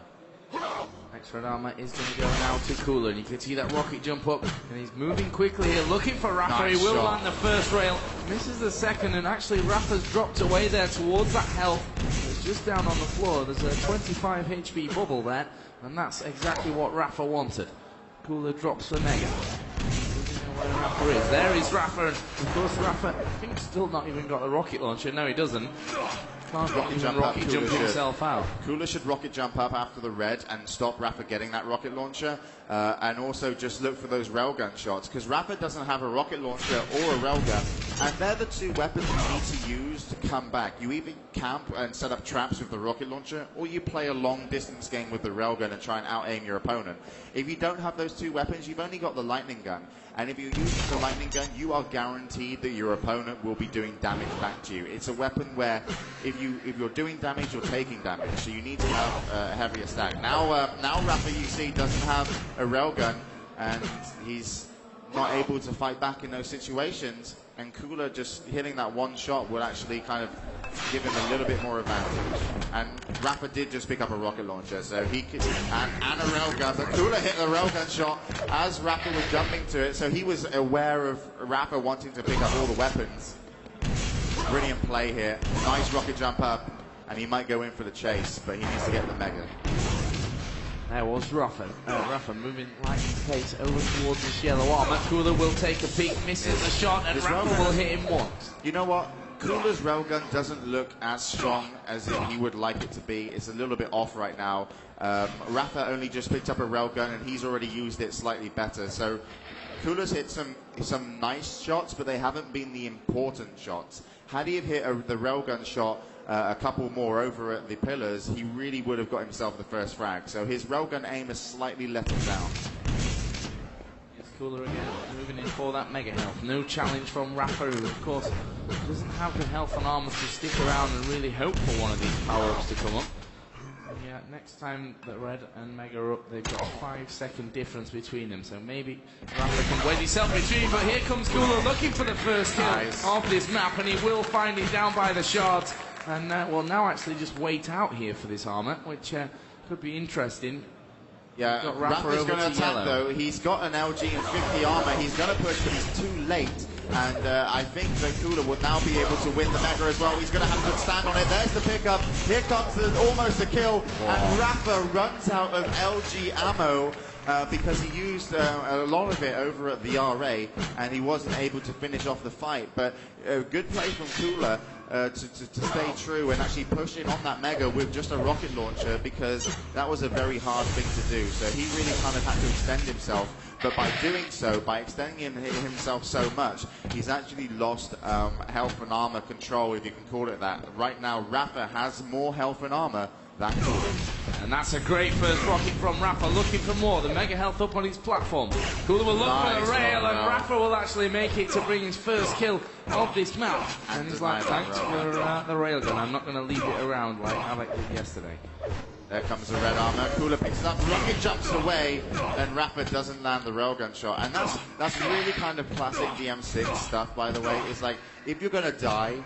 Next red armor is going to go now to Cooler, and you can see that rocket jump up, and he's moving quickly here, looking for Rapha. Nice he will shot. Land the first rail, misses the second, and actually Rapha's dropped away there towards that health. It's just down on the floor. There's a 25 HP bubble there, and that's exactly what Rapha wanted. Cooler drops the mega. Where Rapha is. There is Rapha, and of course Rapha, I think, still not even got the rocket launcher. No, he doesn't. Rocket jump himself out. Cooler should rocket jump up after the red and stop Rapha getting that rocket launcher, and also just look for those railgun shots, because Rapha doesn't have a rocket launcher or a railgun, and they're the 2 weapons you need to use to come back. You either camp and set up traps with the rocket launcher, or you play a long distance game with the railgun and try and out-aim your opponent. If you don't have those 2 weapons, you've only got the lightning gun. And if you use the lightning gun, you are guaranteed that your opponent will be doing damage back to you. It's a weapon where if you're doing damage, you're taking damage. So you need to have a heavier stack. Now Rapha, you see, doesn't have a railgun, and he's not able to fight back in those situations. And Cooler just hitting that one shot will actually kind of give him a little bit more advantage. And Rapha did just pick up a rocket launcher, so he could, and a railgun, but Cooler hit the railgun shot as Rapha was jumping to it, so he was aware of Rapha wanting to pick up all the weapons. Brilliant play here. Nice rocket jump up, and he might go in for the chase, but he needs to get the mega. There was Rapha. Rapha moving lightning pace over towards this yellow armor. Cooler will take a peek, misses the shot, and Rapha will hit him once. You know what? Cooler's railgun doesn't look as strong as he would like it to be. It's a little bit off right now. Rapha only just picked up a railgun, and he's already used it slightly better. So Cooler's hit some nice shots, but they haven't been the important shots. Had he have hit the railgun shot a couple more over at the pillars, he really would have got himself the first frag. So his railgun aim has slightly let him down. Cooler again, moving in for that mega health. No challenge from Rapha, who of course doesn't have the health and armor to stick around and really hope for one of these power-ups to come up. Yeah, next time that Red and Mega are up, they've got a 5-second difference between them, so maybe Rapha can wedge himself between, but here comes Cooler looking for the first kill of this map, and he will find it down by the shards, and will now actually just wait out here for this armor, which could be interesting. Yeah, Rapha's going to attack though. He's got an LG and 50 armor. He's going to push, but he's too late. And I think that Cooler will now be able to win the Mega as well. He's going to have to stand on it. There's the pickup. Here comes almost a kill. And Rapha runs out of LG ammo. Because he used a lot of it over at the RA, and he wasn't able to finish off the fight. But a good play from Cooler to stay true and actually push in on that Mega with just a rocket launcher, because that was a very hard thing to do. So he really kind of had to extend himself. But by doing so, by extending himself so much, he's actually lost health and armor control, if you can call it that. Right now, Rapha has more health and armor than Cooler. And that's a great first rocket from Rapha, looking for more. The Mega health up on his platform. Cooler will look for the rail, and Rapha will actually make it to bring his first kill of this map. And he's like, thanks for the railgun. I'm not going to leave it around like Alec did yesterday. There comes the red armor. Cooler picks it up, rocket jumps away, and Rapha doesn't land the railgun shot. And that's really kind of classic DM6 stuff, by the way. It's like, if you're going to die,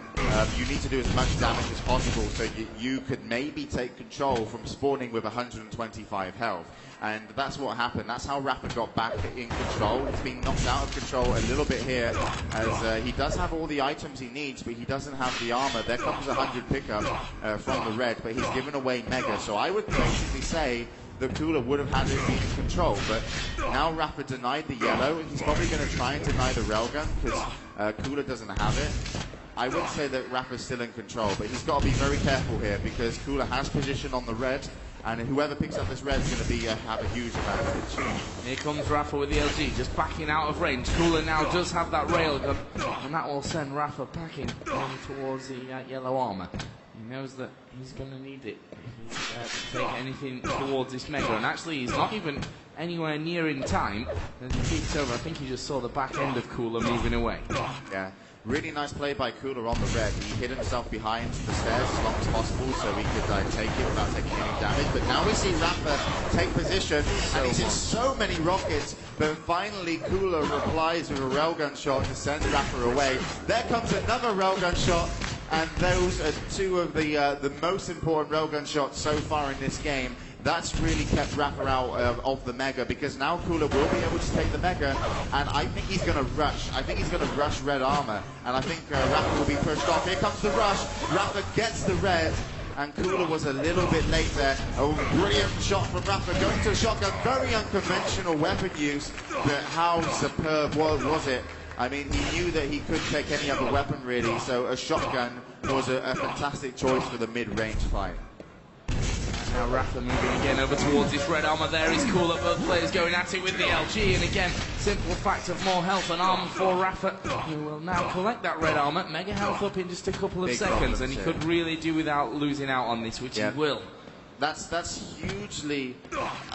you need to do as much damage as possible so you could maybe take control from spawning with 125 health. And that's what happened. That's how Rapha got back in control. He's been knocked out of control a little bit here, as he does have all the items he needs, but he doesn't have the armor. There comes 100 pickup from the red, but he's given away Mega. So I would basically say that Cooler would have had it be in control, but now Rapha denied the yellow. He's probably going to try and deny the railgun, because Cooler doesn't have it. I would say that Rapha's still in control, but he's got to be very careful here, because Cooler has position on the red, and whoever picks up this red is going to be have a huge advantage. Here comes Rapha with the LG, just backing out of range. Cooler now does have that railgun, and that will send Rapha packing towards the yellow armor. He knows that he's going to need it if he take anything towards this Mega, and actually he's not even anywhere near in time as he peeks over. I think he just saw the back end of Cooler moving away. Yeah. Really nice play by Cooler on the red. He hid himself behind the stairs as long as possible so he could take it without taking any damage. But now we see Rapha take position, and he's in so many rockets. But finally, Cooler replies with a railgun shot to send Rapha away. There comes another railgun shot, and those are two of the most important railgun shots so far in this game. That's really kept Rapha out of the Mega, because now Cooler will be able to take the Mega, and I think he's going to rush. I think he's going to rush red armor, and I think Rapha will be pushed off. Here comes the rush. Rapha gets the red, and Cooler was a little bit late there. A brilliant shot from Rapha, going to a shotgun. Very unconventional weapon use, but how superb was it? I mean, he knew that he could take any other weapon, really, so a shotgun was a fantastic choice for the mid-range fight. Now Rapha moving again over towards this red armor. There is Cooler, both players going at it with the LG, and again, simple fact of more health and armor for Rapha, who will now collect that red armor. Mega health up in just a couple of seconds, and he could really do without losing out on this, which he will. That's hugely,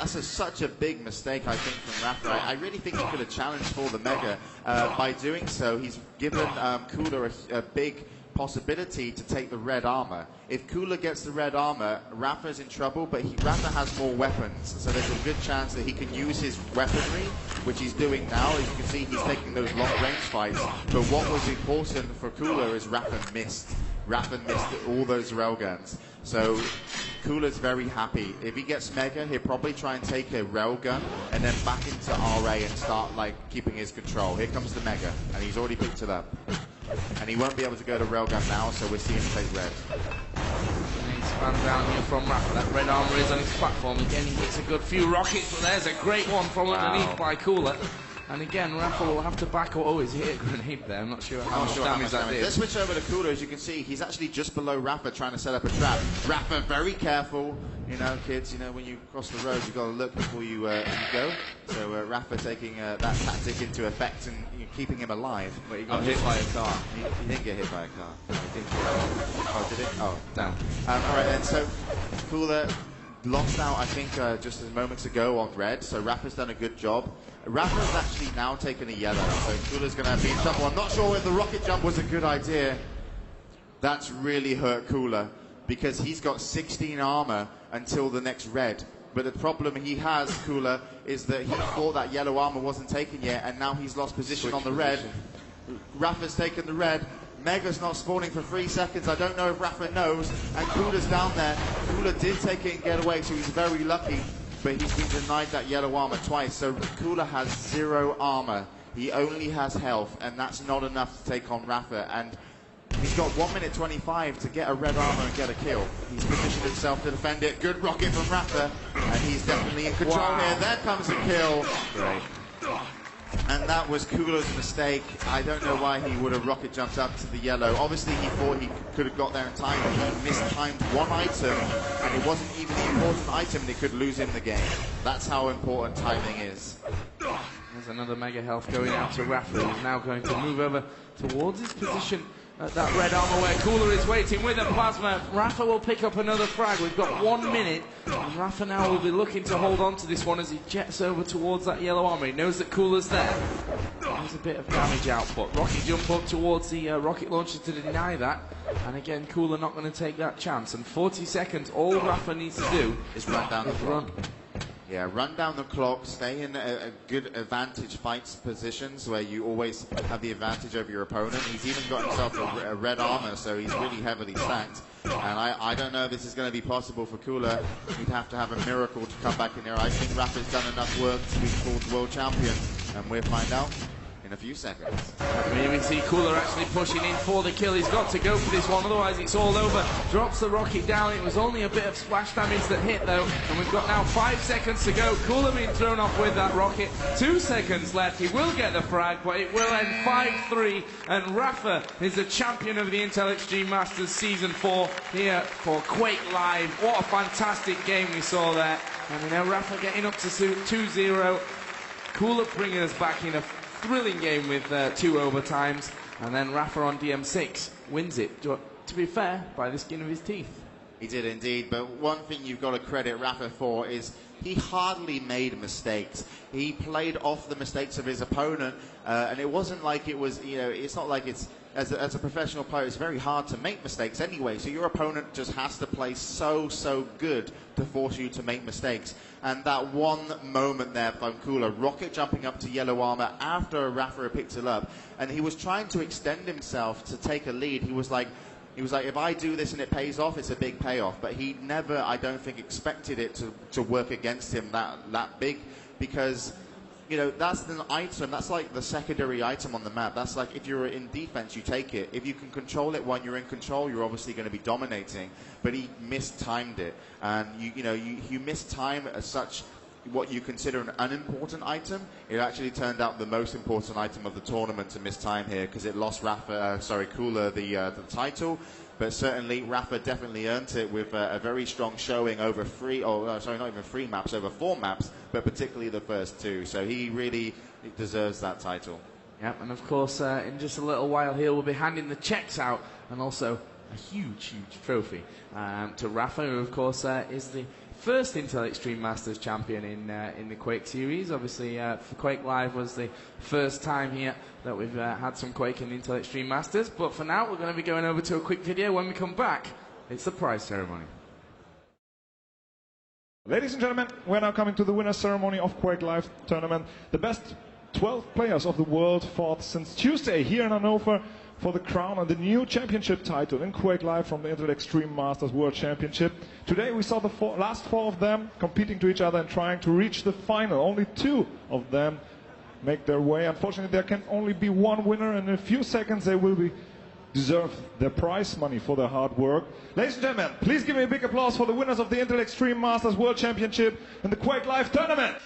such a big mistake, I think, from Rapha. I really think he could have challenged for the Mega. By doing so, he's given Cooler a big possibility to take the red armor. If Cooler gets the red armor, Rapha's in trouble, but Rapha has more weapons, so there's a good chance that he can use his weaponry, which he's doing now. As you can see, he's taking those long-range fights, but what was important for Cooler is Rapha missed. Rapha missed all those railguns. So Cooler's very happy. If he gets Mega, he'll probably try and take a railgun and then back into RA and start keeping his control. Here comes the Mega, and he's already picked it up. And he won't be able to go to railgun now, so we'll see him take red. He's spun down here from Rapha. That red armor is on his platform. Again, he hits a good few rockets, but there's a great one from underneath by Cooler. And again, Rapha will have to back up. Oh, he's hit a grenade there. I'm not sure how much damage that did. Let's switch over to Cooler. As you can see, he's actually just below Rapha trying to set up a trap. Rapha, very careful. You know, kids, when you cross the road, you've got to look before you go. So Rapha taking that tactic into effect and keeping him alive. But he got hit by a car. He didn't get hit by a car. No, he didn't. Oh, did it? Oh, down. All right, then. So Cooler lost out, I think, just moments ago on red. So Rapha's done a good job. Rapha's actually now taken a yellow, so Cooler's going to be in trouble. I'm not sure if the rocket jump was a good idea. That's really hurt Cooler, because he's got 16 armor until the next red. But the problem he has, Cooler, is that he thought that yellow armor wasn't taken yet, and now he's lost position on the red. Rapha's taken the red. Mega's not spawning for 3 seconds. I don't know if Rapha knows. And Cooler's down there. Cooler did take it and get away, so he's very lucky. But he's been denied that yellow armor twice. So Cooler has 0 armor. He only has health, and that's not enough to take on Rapha. And he's got 1 minute 25 to get a red armor and get a kill. He's positioned himself to defend it. Good rocket from Rapha, and he's definitely in control here. There comes the kill. Great. And that was Cooler's mistake. I don't know why he would have rocket jumped up to the yellow. Obviously, he thought he could have got there in time, but he mistimed one item, and it wasn't even the important item that could lose him the game. That's how important timing is. There's another mega health going out to Rapha, who's now going to move over towards his position at that red armor where Cooler is waiting with a plasma. Rapha will pick up another frag. We've got 1 minute, and Rapha now will be looking to hold on to this one as he jets over towards that yellow armor. He knows that Cooler's there. There's a bit of damage output. Rocket jump up towards the rocket launcher to deny that, and again Cooler not going to take that chance. And 40 seconds, all Rapha needs to do is run down the clock. Yeah, run down the clock, stay in a good advantage fights positions where you always have the advantage over your opponent. He's even got himself a red armor, so he's really heavily stacked. And I don't know if this is going to be possible for Cooler. He'd have to have a miracle to come back in here. I think Rapha's done enough work to be called world champion, and we'll find out in a few seconds. We see Cooler actually pushing in for the kill. He's got to go for this one, otherwise it's all over. Drops the rocket down. It was only a bit of splash damage that hit though, and we've got now 5 seconds to go. Cooler being thrown off with that rocket. 2 seconds left. He will get the frag, but it will end 5-3, and Rapha is the champion of the Intel Extreme Masters Season 4 here for QuakeLive. What a fantastic game we saw there. And we know Rapha getting up to 2-0. Cooler bringing us back in a thrilling game with 2 overtimes, and then Rapha on DM6 wins it, to be fair, by the skin of his teeth. He did indeed, but one thing you've got to credit Rapha for is he hardly made mistakes. He played off the mistakes of his opponent, and it wasn't like it was, you know, it's not like it's, as a professional player, it's very hard to make mistakes anyway, so your opponent just has to play so good to force you to make mistakes. And that one moment there from Cooler, rocket jumping up to yellow armor after Rapha picked it up, and he was trying to extend himself to take a lead. He was like, if I do this and it pays off, it's a big payoff. But he never, I don't think, expected it to work against him that big, because, you know, that's an item, that's like the secondary item on the map. That's like, if you're in defense, you take it. If you can control it when you're in control, you're obviously going to be dominating. But he mistimed it. And, you mistime as such what you consider an unimportant item. It actually turned out the most important item of the tournament to miss time here, because it lost Cooler the title. But certainly Rapha definitely earned it with a very strong showing over not even 3 maps, over 4 maps, but particularly the first 2. So he really deserves that title. Yep, and of course in just a little while here we'll be handing the checks out, and also a huge trophy to Rapha, who of course is the first Intel Extreme Masters champion in the Quake series. Obviously, for QuakeLive was the first time here that we've had some Quake and Intel Extreme Masters. But for now, we're going to be going over to a quick video. When we come back, it's the prize ceremony. Ladies and gentlemen, we're now coming to the winner's ceremony of QuakeLive tournament. The best 12 players of the world fought since Tuesday here in Hannover for the crown and the new championship title in QuakeLive from the Intel Extreme Masters World Championship. Today we saw the last 4 of them competing to each other and trying to reach the final. Only 2 of them make their way. Unfortunately, there can only be 1 winner, and in a few seconds they will deserve their prize money for their hard work. Ladies and gentlemen, please give me a big applause for the winners of the Intel Extreme Masters World Championship in the QuakeLive tournament.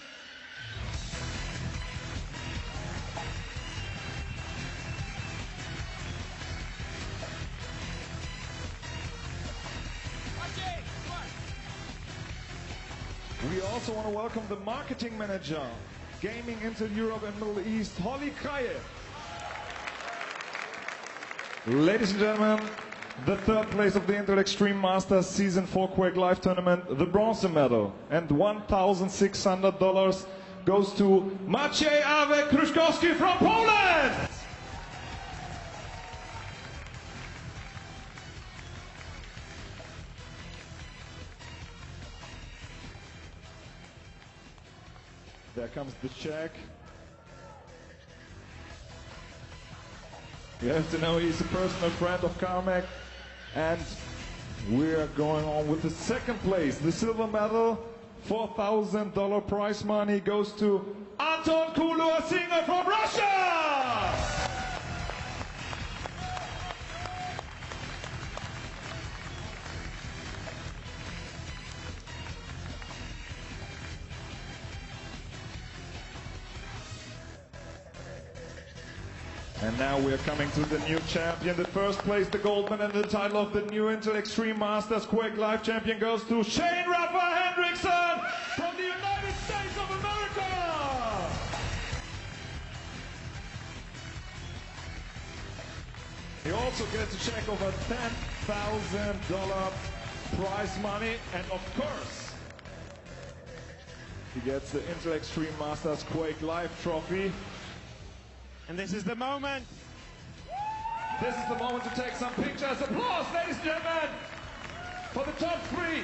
We also want to welcome the marketing manager, Gaming into Europe and Middle East, Holly Kraje. Ladies and gentlemen, the 3rd place of the Intel Extreme Masters Season 4 QuakeLive tournament, the bronze medal, and $1,600 goes to Maciej Ave Kruszkowski from Poland! There comes the check. You have to know he's a personal friend of Carmack. And we're going on with the second place. The silver medal, $4,000 prize money goes to Anton Kulu, a singer from Russia! And now we're coming to the new champion. The first place, the gold medal, and the title of the new Intel Extreme Masters QuakeLive champion goes to Shane Rapha Hendrickson from the United States of America. He also gets a check of a $10,000 prize money, and of course, he gets the Intel Extreme Masters QuakeLive trophy. And this is the moment. This is the moment to take some pictures. Applause, ladies and gentlemen, for the top three.